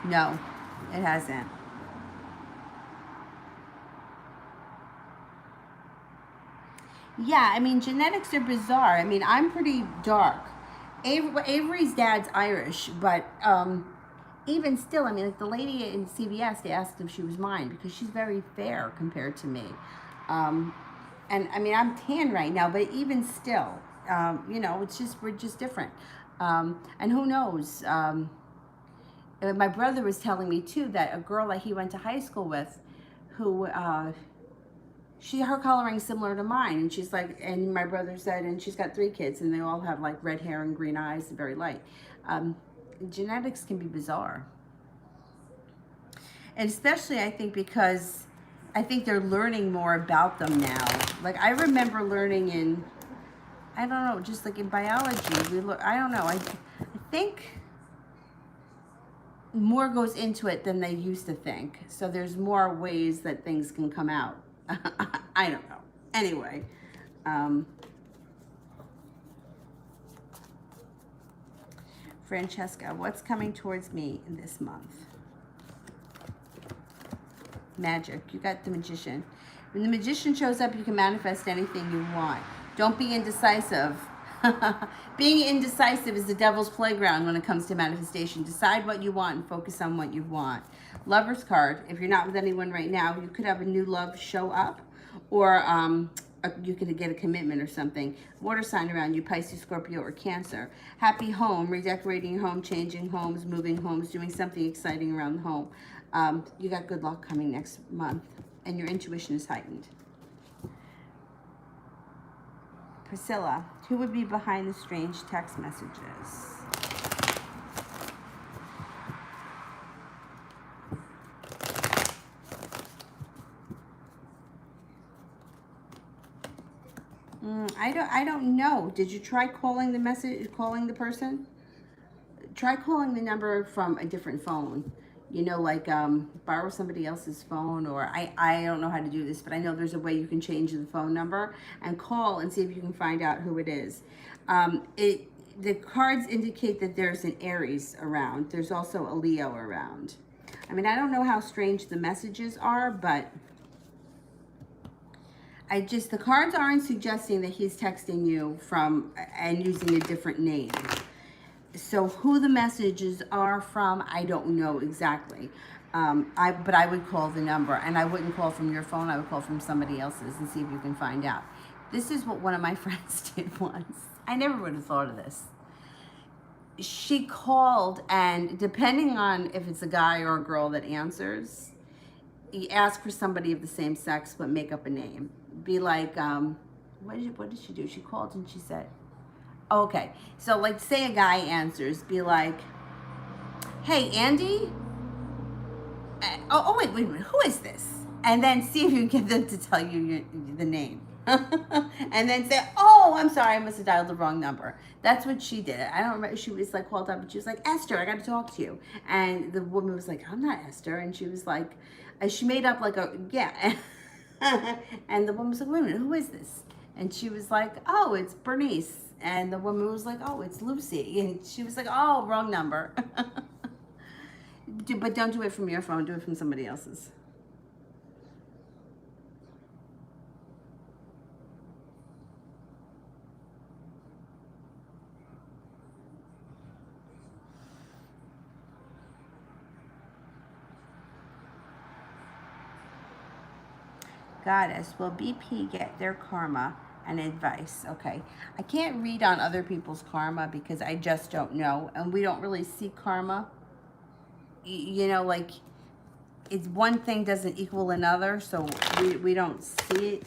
No, it hasn't. Yeah, I mean, genetics are bizarre. I mean, I'm pretty dark. Avery's dad's Irish, but even still, I mean, like the lady in CVS, they asked if she was mine because she's very fair compared to me. And I mean, I'm tan right now, but even still, you know, it's just, we're just different. And who knows? My brother was telling me too that a girl that he went to high school with, who her coloring's similar to mine, and she's like, and my brother said, and she's got 3 kids, and they all have like red hair and green eyes, very light. Genetics can be bizarre, and especially I think because I think they're learning more about them now. Like I remember learning in, I don't know, just like in biology, I don't know, I think more goes into it than they used to think. So there's more ways that things can come out. I don't know. Anyway, Francesca, what's coming towards me in this month? Magic. You got the Magician. When the Magician shows up, you can manifest anything you want. Don't be indecisive. Being indecisive is the devil's playground when it comes to manifestation. Decide what you want and focus on what you want. Lover's card. If you're not with anyone right now, you could have a new love show up, or you could get a commitment or something. Water sign around you, Pisces, Scorpio, or Cancer. Happy home, redecorating your home, changing homes, moving homes, doing something exciting around the home. You got good luck coming next month, and your intuition is heightened. Priscilla, who would be behind the strange text messages? I don't know. Did you try calling the message, calling the person? Try calling the number from a different phone. You know, like borrow somebody else's phone, or I don't know how to do this, but I know there's a way you can change the phone number and call and see if you can find out who it is. The cards indicate that there's an Aries around. There's also a Leo around. I mean, I don't know how strange the messages are, but the cards aren't suggesting that he's texting you from and using a different name. So who the messages are from, I don't know exactly. But I would call the number, and I wouldn't call from your phone. I would call from somebody else's and see if you can find out. This is what one of my friends did once. I never would have thought of this. She called, and depending on if it's a guy or a girl that answers, you ask for somebody of the same sex, but make up a name. Be like, what did she do? She called and she said, oh, okay. So like, say a guy answers, be like, hey, Andy? Wait a minute, who is this? And then see if you can get them to tell you the name. And then say, oh, I'm sorry, I must have dialed the wrong number. That's what she did. I don't remember, she was like called up and she was like, Esther, I got to talk to you. And the woman was like, I'm not Esther. And she was like, she made up like a, yeah. And the woman was like, wait a minute, who is this? And she was like, oh, it's Bernice. And the woman was like, oh, it's Lucy. And she was like, oh, wrong number. But don't do it from your phone, do it from somebody else's. Goddess, will BP get their karma and advice? Okay. I can't read on other people's karma because I just don't know. And we don't really see karma. You know, like, it's one thing doesn't equal another. So we don't see it.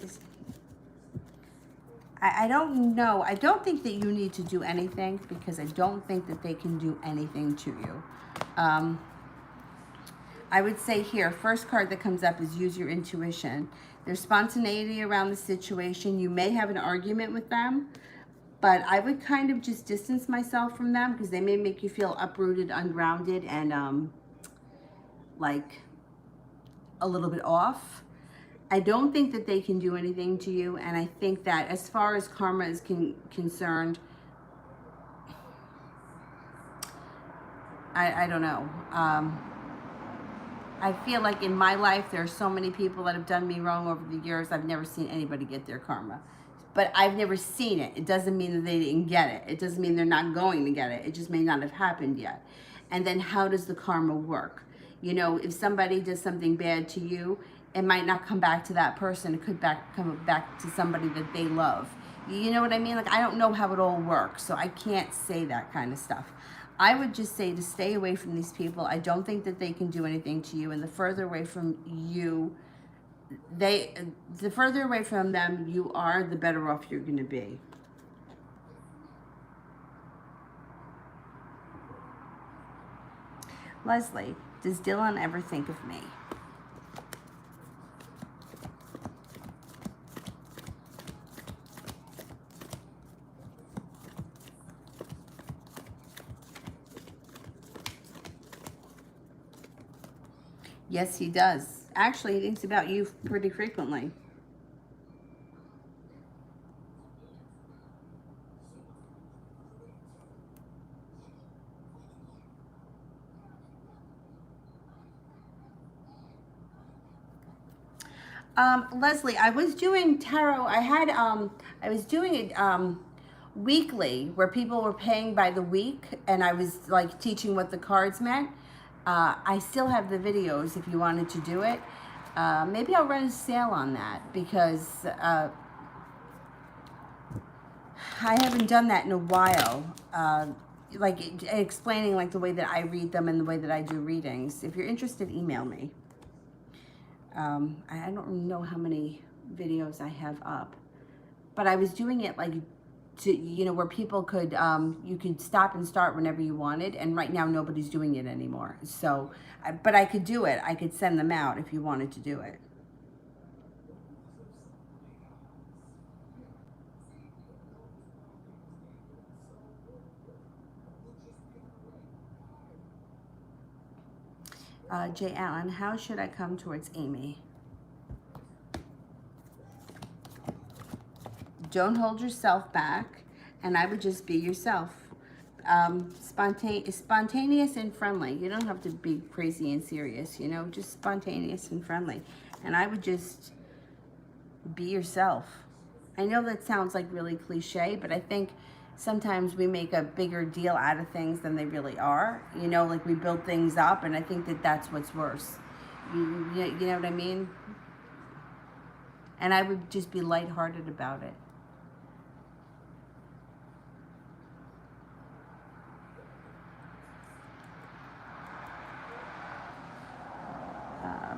I don't know. I don't think that you need to do anything because I don't think that they can do anything to you. I would say here, first card that comes up is use your intuition. There's spontaneity around the situation. You may have an argument with them, but I would kind of just distance myself from them because they may make you feel uprooted, ungrounded, and like a little bit off. I don't think that they can do anything to you, and I think that as far as karma is concerned, I don't know. I feel like in my life, there are so many people that have done me wrong over the years. I've never seen anybody get their karma. But I've never seen it. It doesn't mean that they didn't get it. It doesn't mean they're not going to get it. It just may not have happened yet. And then how does the karma work? You know, if somebody does something bad to you, it might not come back to that person. It could come back to somebody that they love. You know what I mean? Like, I don't know how it all works, so I can't say that kind of stuff. I would just say to stay away from these people. I don't think that they can do anything to you. And the further away from you, the further away from them you are, the better off you're going to be. Leslie, does Dylan ever think of me? Yes, he does. Actually, he thinks about you pretty frequently. Leslie, I was doing tarot. I was doing it weekly, where people were paying by the week, and I was like teaching what the cards meant. I still have the videos if you wanted to do it. Maybe I'll run a sale on that because I haven't done that in a while. Like explaining like the way that I read them and the way that I do readings. If you're interested, email me. I don't know how many videos I have up, but I was doing it like to, you know, where people could, you could stop and start whenever you wanted. And right now nobody's doing it anymore. So, but I could do it. I could send them out if you wanted to do it. Jay Allen, how should I come towards Amy? Don't hold yourself back, and I would just be yourself. Spontaneous and friendly. You don't have to be crazy and serious, you know, just spontaneous and friendly. And I would just be yourself. I know that sounds like really cliche, but I think sometimes we make a bigger deal out of things than they really are. You know, like we build things up, and I think that that's what's worse. You know what I mean? And I would just be lighthearted about it.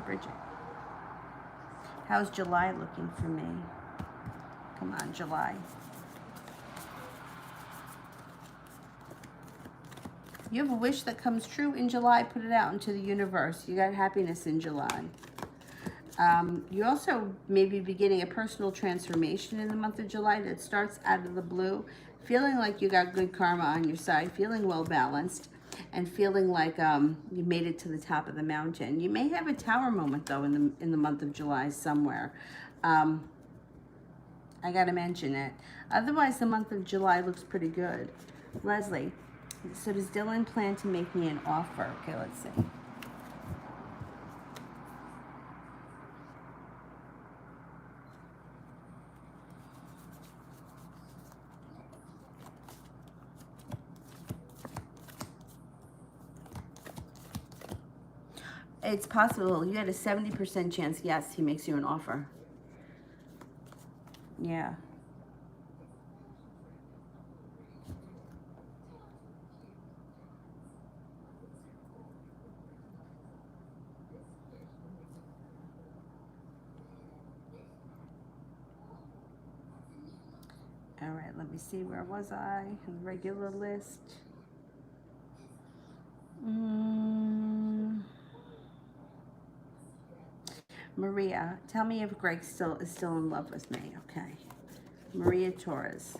Bridget. How's July looking for me? Come on, July. You have a wish that comes true in July, put it out into the universe. You got happiness in July. You also may be beginning a personal transformation in the month of July that starts out of the blue, feeling like you got good karma on your side, feeling well balanced, and feeling like you made it to the top of the mountain. You may have a tower moment though in the month of July somewhere. I got to mention it. Otherwise, the month of July looks pretty good. Leslie, so does Dylan plan to make me an offer? Okay, let's see. It's possible. You had a 70% chance, yes, he makes you an offer. Yeah. All right, let me see. Where was I? On the regular list. Maria, tell me if Greg is still in love with me. Okay. Maria Torres.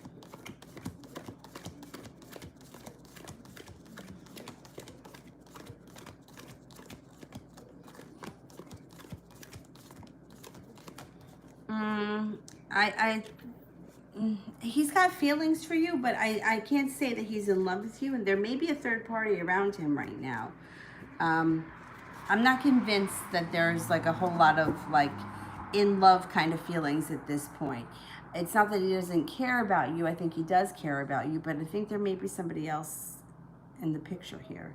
He's got feelings for you, but I can't say that he's in love with you, and there may be a third party around him right now. I'm not convinced that there's like a whole lot of like in love kind of feelings at this point. It's not that he doesn't care about you. I think he does care about you, but I think there may be somebody else in the picture here.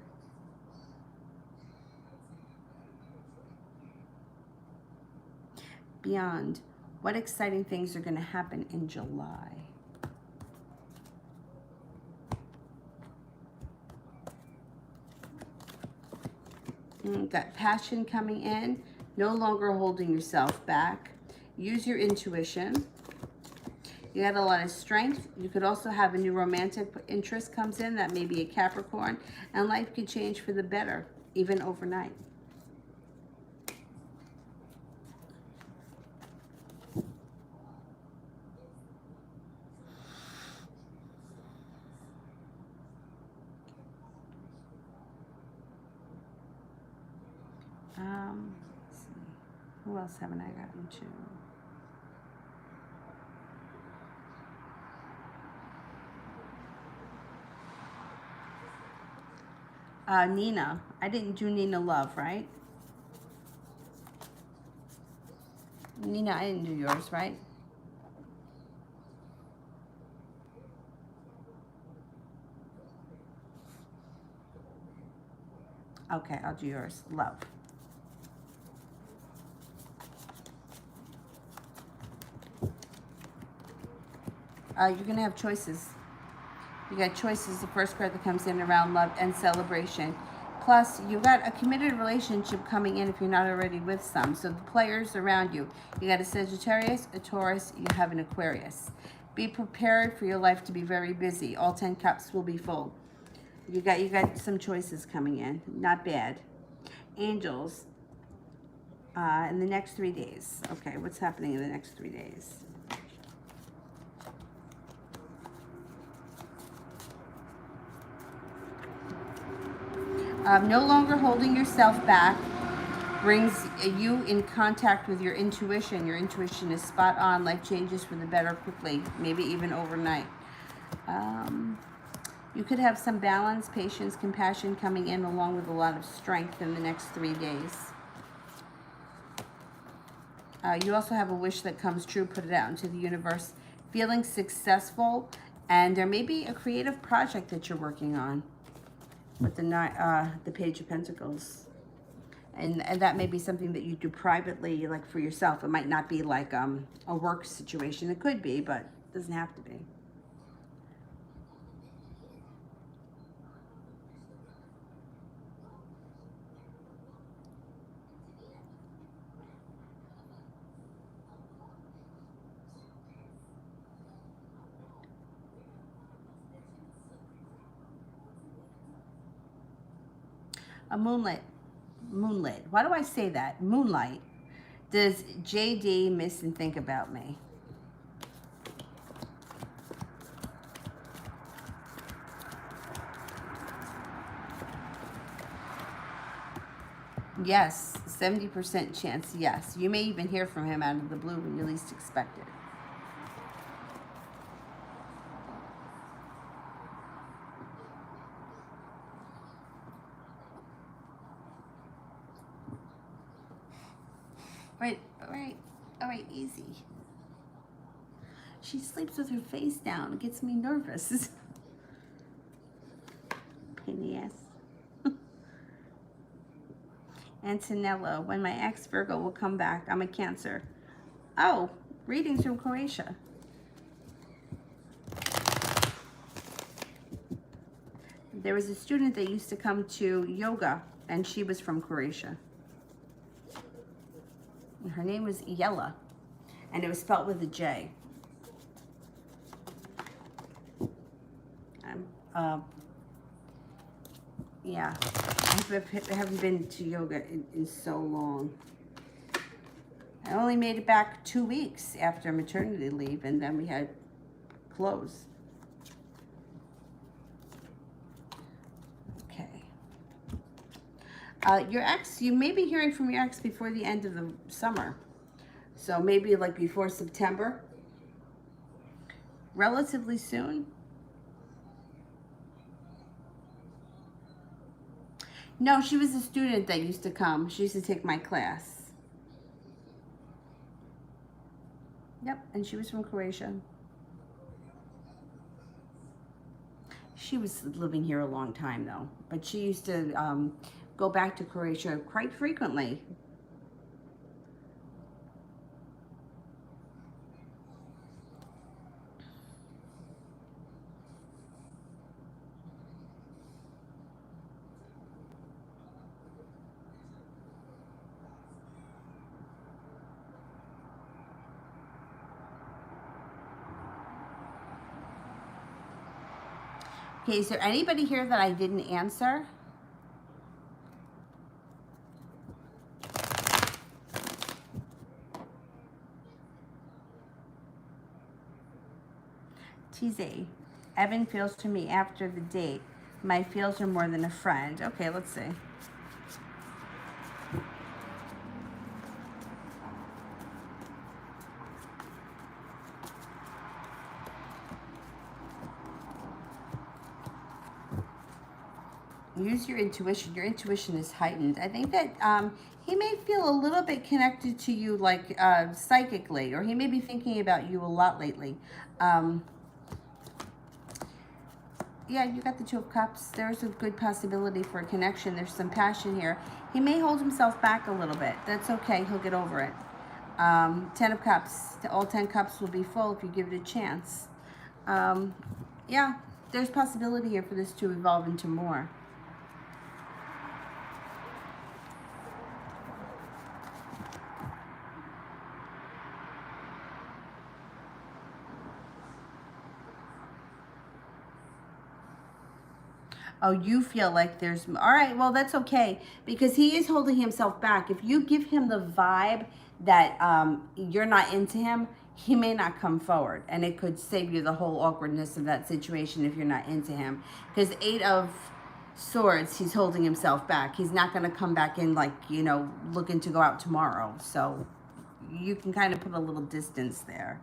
Beyond, what exciting things are going to happen in July? Got passion coming in, no longer holding yourself back. Use your intuition. You got a lot of strength. You could also have a new romantic interest comes in. That may be a Capricorn. And life could change for the better, even overnight. Let's see. Who else haven't I gotten to? Nina. I didn't do Nina Love, right? Nina, I didn't do yours, right? Okay, I'll do yours. Love. You're going to have choices. You got choices, the first card that comes in around love and celebration. Plus, you've got a committed relationship coming in if you're not already with some. So the players around you, you got a Sagittarius, a Taurus, you have an Aquarius. Be prepared for your life to be very busy. All 10 cups will be full. You got some choices coming in. Not bad. Angels, in the next 3 days. Okay, what's happening in the next 3 days? No longer holding yourself back brings you in contact with your intuition. Your intuition is spot on. Life changes for the better quickly, maybe even overnight. You could have some balance, patience, compassion coming in along with a lot of strength in the next 3 days. You also have a wish that comes true. Put it out into the universe. Feeling successful, and there may be a creative project that you're working on with the Page of Pentacles. And that may be something that you do privately, like for yourself. It might not be like a work situation. It could be, but it doesn't have to be. A moonlit. Why do I say that? Moonlight. Does JD miss and think about me? Yes, 70% chance, yes. You may even hear from him out of the blue when you least expect it. All right, easy. She sleeps with her face down. It gets me nervous. Pain in the ass. Antonella, when my ex Virgo will come back. I'm a Cancer. Oh, readings from Croatia. There was a student that used to come to yoga, and she was from Croatia. And her name was Yella, and it was spelled with a J. Yeah, I haven't been to yoga in so long. I only made it back 2 weeks after maternity leave, and then we had close. Okay. Your ex, you may be hearing from your ex before the end of the summer. So maybe like before September. Relatively soon. No, she was a student that used to come. She used to take my class. Yep, and she was from Croatia. She was living here a long time though, but she used to go back to Croatia quite frequently. Okay, is there anybody here that I didn't answer? TZ, Evan feels to me after the date. My feels are more than a friend. Okay, let's see. Use your intuition. Your intuition is heightened. I think that he may feel a little bit connected to you, like psychically, or he may be thinking about you a lot lately. Yeah, you got the Two of Cups. There's a good possibility for a connection. There's some passion here. He may hold himself back a little bit. That's okay. He'll get over it. 10 of Cups. All 10 cups will be full if you give it a chance. Yeah, there's possibility here for this to evolve into more. Oh, you feel like there's, all right, well, that's okay, because he is holding himself back. If you give him the vibe that you're not into him, he may not come forward, and it could save you the whole awkwardness of that situation if you're not into him. Because 8 of Swords, he's holding himself back. He's not going to come back in like, you know, looking to go out tomorrow. So you can kind of put a little distance there.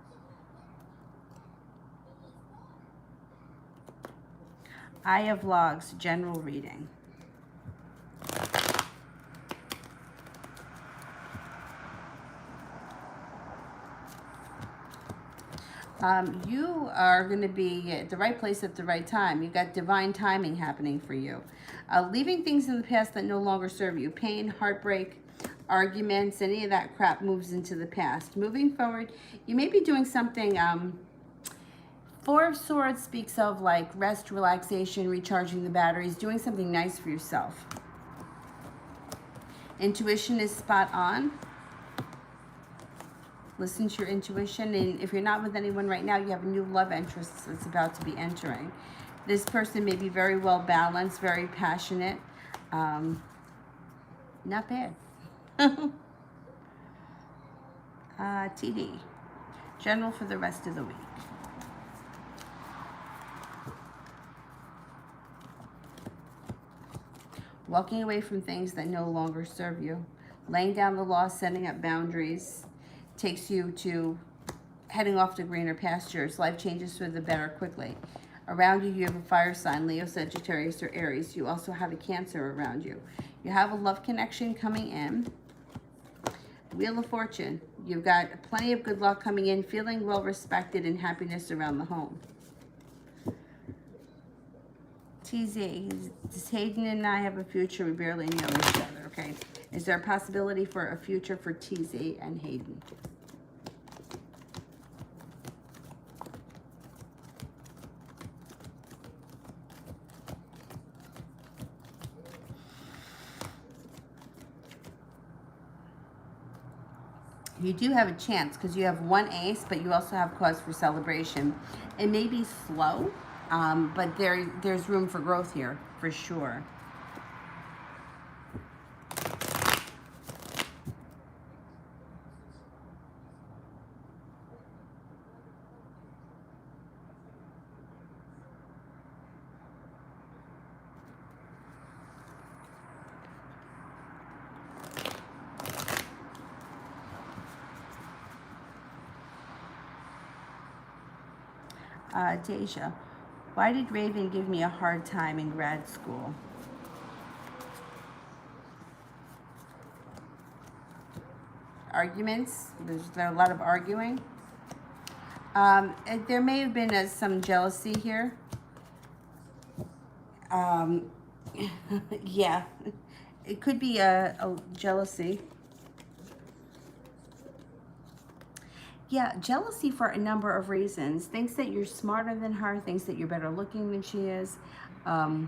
Eye of Logs, general reading. You are going to be at the right place at the right time. You've got divine timing happening for you. Leaving things in the past that no longer serve you. Pain, heartbreak, arguments, any of that crap moves into the past. Moving forward, you may be doing something. Four of Swords speaks of like rest, relaxation, recharging the batteries, doing something nice for yourself. Intuition is spot on. Listen to your intuition, and if you're not with anyone right now, you have a new love interest that's about to be entering. This person may be very well balanced, very passionate. Not bad. TD. General for the rest of the week. Walking away from things that no longer serve you. Laying down the law, setting up boundaries. Takes you to heading off to greener pastures. Life changes for the better quickly. Around you, you have a fire sign, Leo, Sagittarius, or Aries. You also have a Cancer around you. You have a love connection coming in. Wheel of Fortune. You've got plenty of good luck coming in, feeling well respected, and happiness around the home. TZ. Does Hayden and I have a future? We barely know each other, okay? Is there a possibility for a future for TZ and Hayden? You do have a chance because you have one ace, but you also have cause for celebration. It may be slow, but there's room for growth here, for sure. Deja, why did Raven give me a hard time in grad school? Arguments. There's a lot of arguing. There may have been some jealousy here. Yeah, it could be a jealousy. Yeah, jealousy for a number of reasons. Thinks that you're smarter than her, thinks that you're better looking than she is. You're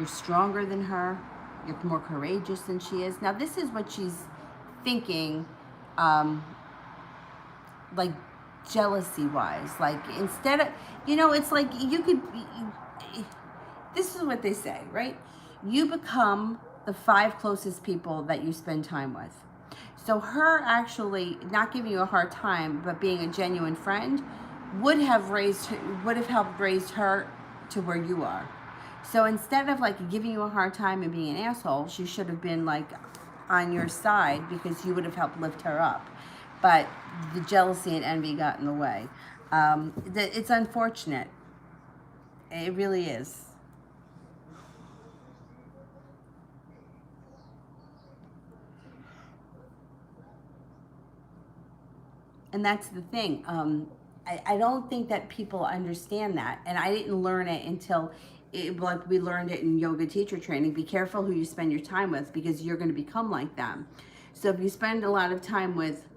stronger than her. You're more courageous than she is. Now, this is what she's thinking, like jealousy-wise. Like, instead of, you know, it's like you could, this is what they say, right? You become the 5 closest people that you spend time with. So her actually not giving you a hard time, but being a genuine friend would have helped raise her to where you are. So instead of like giving you a hard time and being an asshole, she should have been like on your side because you would have helped lift her up. But the jealousy and envy got in the way. It's unfortunate. It really is. And that's the thing. I don't think that people understand that. And I didn't learn it until, like we learned it in yoga teacher training. Be careful who you spend your time with because you're going to become like them. So if you spend a lot of time with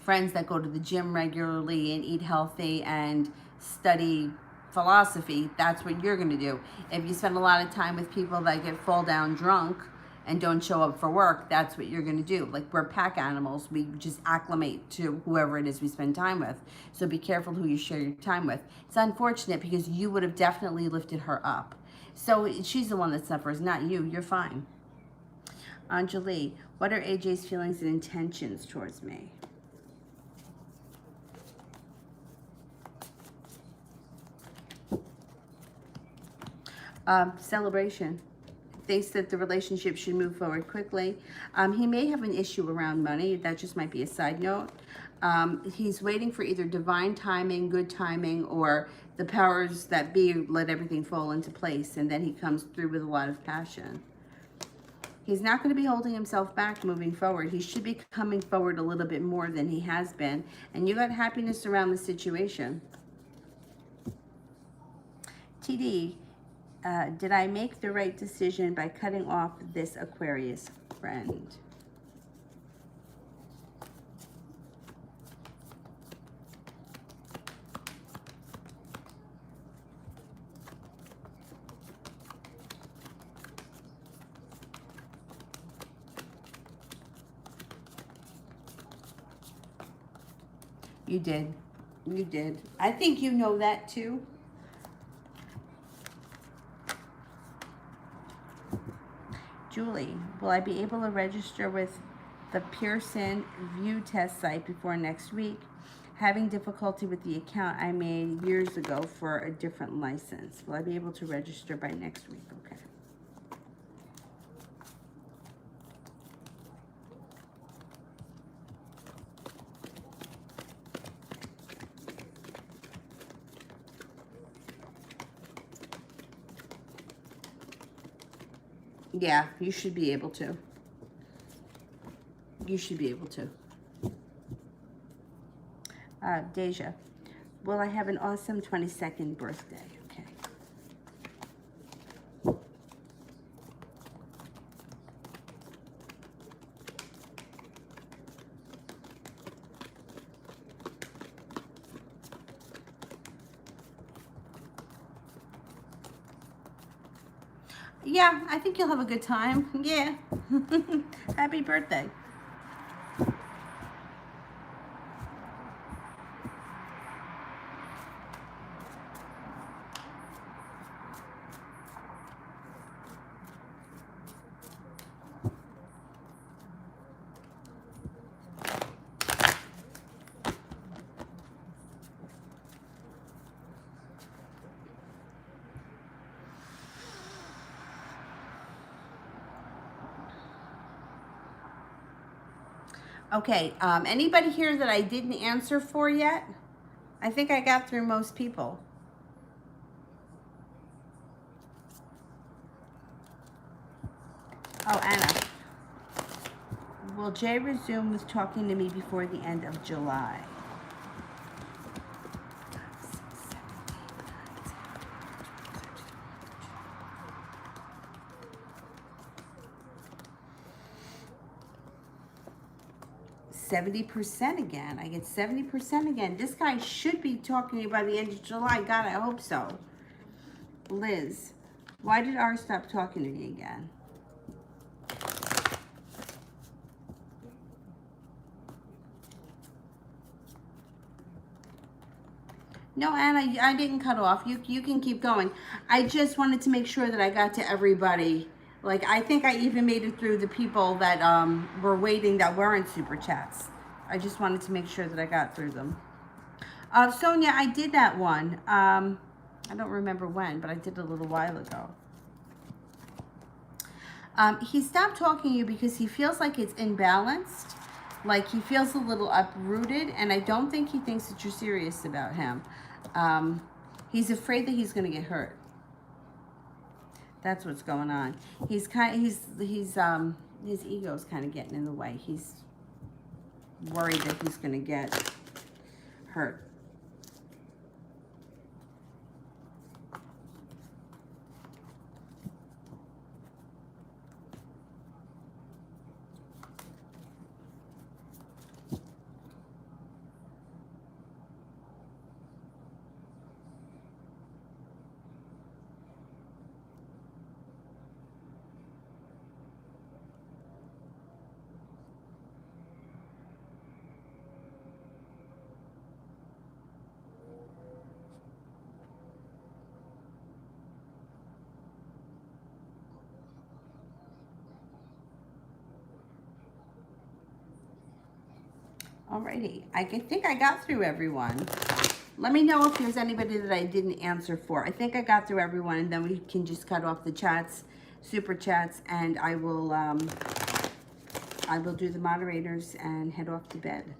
friends that go to the gym regularly and eat healthy and study philosophy, that's what you're going to do. If you spend a lot of time with people that fall down drunk and don't show up for work, that's what you're going to do. Like, we're pack animals. We just acclimate to whoever it is we spend time with. So be careful who you share your time with. It's unfortunate because you would have definitely lifted her up. So she's the one that suffers, not you. You're fine. Anjali, what are AJ's feelings and intentions towards me? Celebration. Thinks that the relationship should move forward quickly. He may have an issue around money. That just might be a side note. He's waiting for either divine timing, good timing, or the powers that be let everything fall into place, and then he comes through with a lot of passion. He's not going to be holding himself back moving forward. He should be coming forward a little bit more than he has been. And you got happiness around the situation. TD, did I make the right decision by cutting off this Aquarius friend? You did. You did. I think you know that too. Julie, will I be able to register with the Pearson View test site before next week? Having difficulty with the account I made years ago for a different license. Will I be able to register by next week? Okay. Yeah, you should be able to. You should be able to. Deja, will I have an awesome 22nd birthday? Okay. Yeah, I think you'll have a good time. Yeah. Happy birthday. Okay, anybody here that I didn't answer for yet? I think I got through most people. Oh, Anna. Will Jay resume with talking to me before the end of July? 70% again. I get 70% again. This guy should be talking to you by the end of July. God, I hope so. Liz, why did R stop talking to me again? No, Anna, I didn't cut off. You can keep going. I just wanted to make sure that I got to everybody. Like, I think I even made it through the people that were waiting that weren't super chats. I just wanted to make sure that I got through them. Sonia, I did that one. I don't remember when, but I did it a little while ago. He stopped talking to you because he feels like it's imbalanced. Like he feels a little uprooted, and I don't think he thinks that you're serious about him. He's afraid that he's going to get hurt. That's what's going on. His ego's kind of getting in the way. He's worried that he's going to get hurt. Alrighty, I think I got through everyone. Let me know if there's anybody that I didn't answer for. I think I got through everyone, and then we can just cut off the chats, super chats, and I will do the moderators and head off to bed.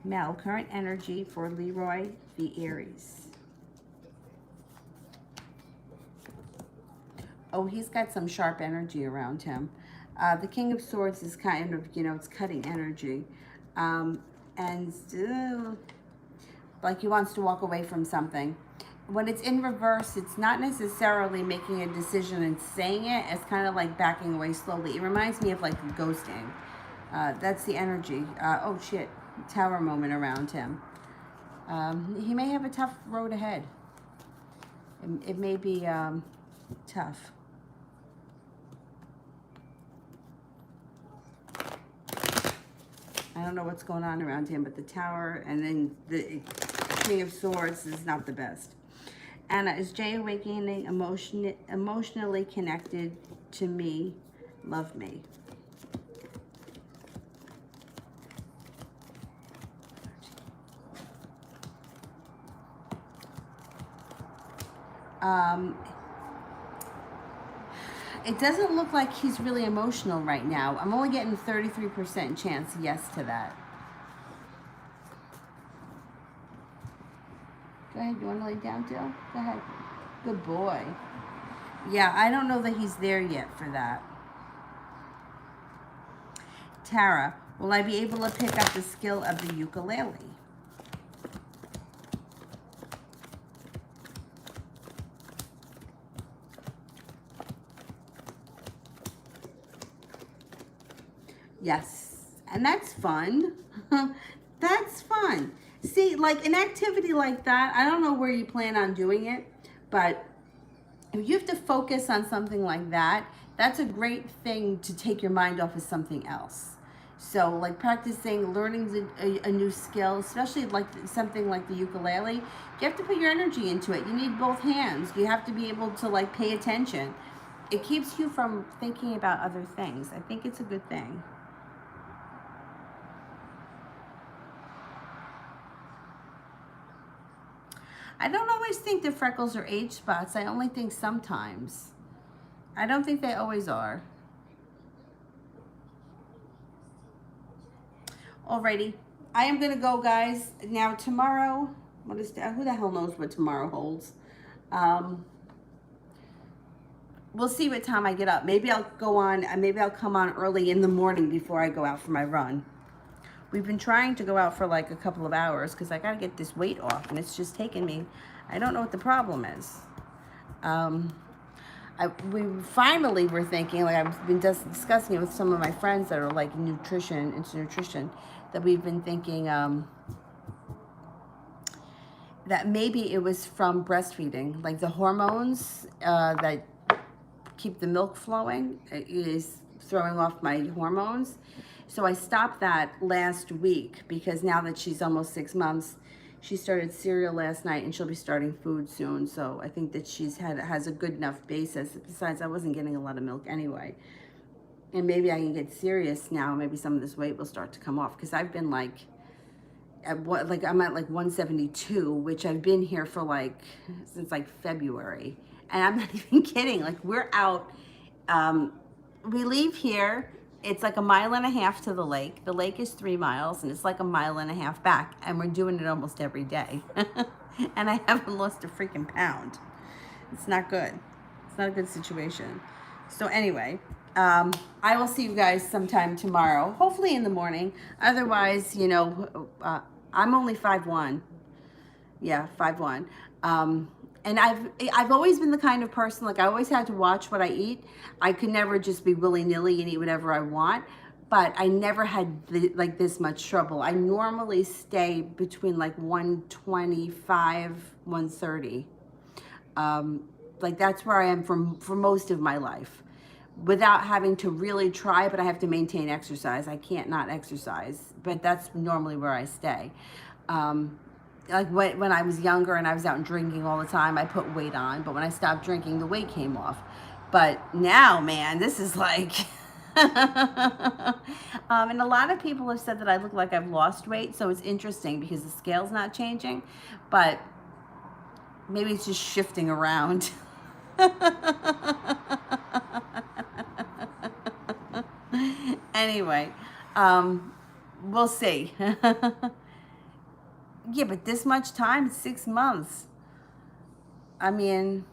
Mel, current energy for Leroy the Aries. Oh, he's got some sharp energy around him. The King of Swords is kind of, you know, it's cutting energy. Like he wants to walk away from something. When it's in reverse, it's not necessarily making a decision and saying it. It's kind of like backing away slowly. It reminds me of like ghosting. That's the energy. Oh, shit. Tower moment around him. He may have a tough road ahead. It may be tough. I don't know what's going on around him, but the Tower and then the King of Swords is not the best. Anna, is Jay awakening emotionally connected to me? Love me. It doesn't look like he's really emotional right now. I'm only getting 33% chance yes to that. Go ahead. You want to lay down, Jill? Go ahead. Good boy. Yeah, I don't know that he's there yet for that. Tara, will I be able to pick up the skill of the ukulele? Yes, and that's fun. That's fun. See, like an activity like that, I don't know where you plan on doing it, but if you have to focus on something like that, that's a great thing to take your mind off of something else. So like practicing, learning a new skill, especially like something like the ukulele, you have to put your energy into it. You need both hands. You have to be able to like pay attention. It keeps you from thinking about other things. I think it's a good thing. I don't always think the freckles are age spots. I only think sometimes. I don't think they always are. Alrighty. I am going to go, guys. Now, tomorrow, what is that? Who the hell knows what tomorrow holds? We'll see what time I get up. Maybe I'll go on, maybe I'll come on early in the morning before I go out for my run. We've been trying to go out for like a couple of hours because I got to get this weight off, and it's just taken me. I don't know what the problem is. We finally were thinking, like I've been discussing it with some of my friends that are like into nutrition, that we've been thinking that maybe it was from breastfeeding, like the hormones that keep the milk flowing is throwing off my hormones. So I stopped that last week because now that she's almost 6 months, she started cereal last night and she'll be starting food soon. So I think that has a good enough basis. Besides, I wasn't getting a lot of milk anyway. And maybe I can get serious now. Maybe some of this weight will start to come off because I've been I'm at like 172, which I've been here for since like February. And I'm not even kidding. Like we're out, we leave here. It's like 1.5 miles to the lake. The lake is 3 miles, and it's like 1.5 miles back, and we're doing it almost every day. And I haven't lost a freaking pound. It's not good. It's not a good situation. So anyway, I will see you guys sometime tomorrow, hopefully in the morning. Otherwise, you know, I'm only 5'1". Yeah, 5'1". And I've always been the kind of person, like I always had to watch what I eat. I could never just be willy-nilly and eat whatever I want, but I never had like this much trouble. I normally stay between like 125, 130. Like that's where I am for most of my life without having to really try, but I have to maintain exercise. I can't not exercise, but that's normally where I stay. Like when I was younger and I was out and drinking all the time, I put weight on. But when I stopped drinking, the weight came off. But now, man, this is like, And a lot of people have said that I look like I've lost weight, so it's interesting because the scale's not changing, but maybe it's just shifting around. Anyway, we'll see. Yeah, but this much time, 6 months. I mean,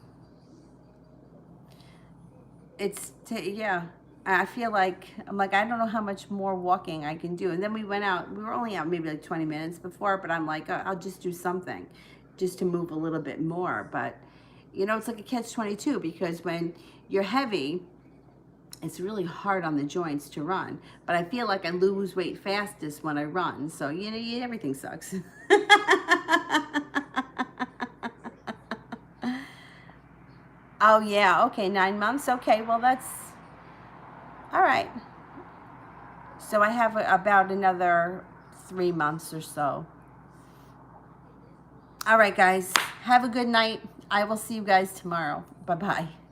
yeah. I feel like, I'm like, I don't know how much more walking I can do. And then we went out, we were only out maybe like 20 minutes before, but I'm like, I'll just do something just to move a little bit more. But, you know, it's like a catch-22 because when you're heavy, it's really hard on the joints to run. But I feel like I lose weight fastest when I run. So, you know, everything sucks. Oh, yeah. Okay, 9 months. Okay, well, that's all right. So I have about another 3 months or so. All right, guys. Have a good night. I will see you guys tomorrow. Bye-bye.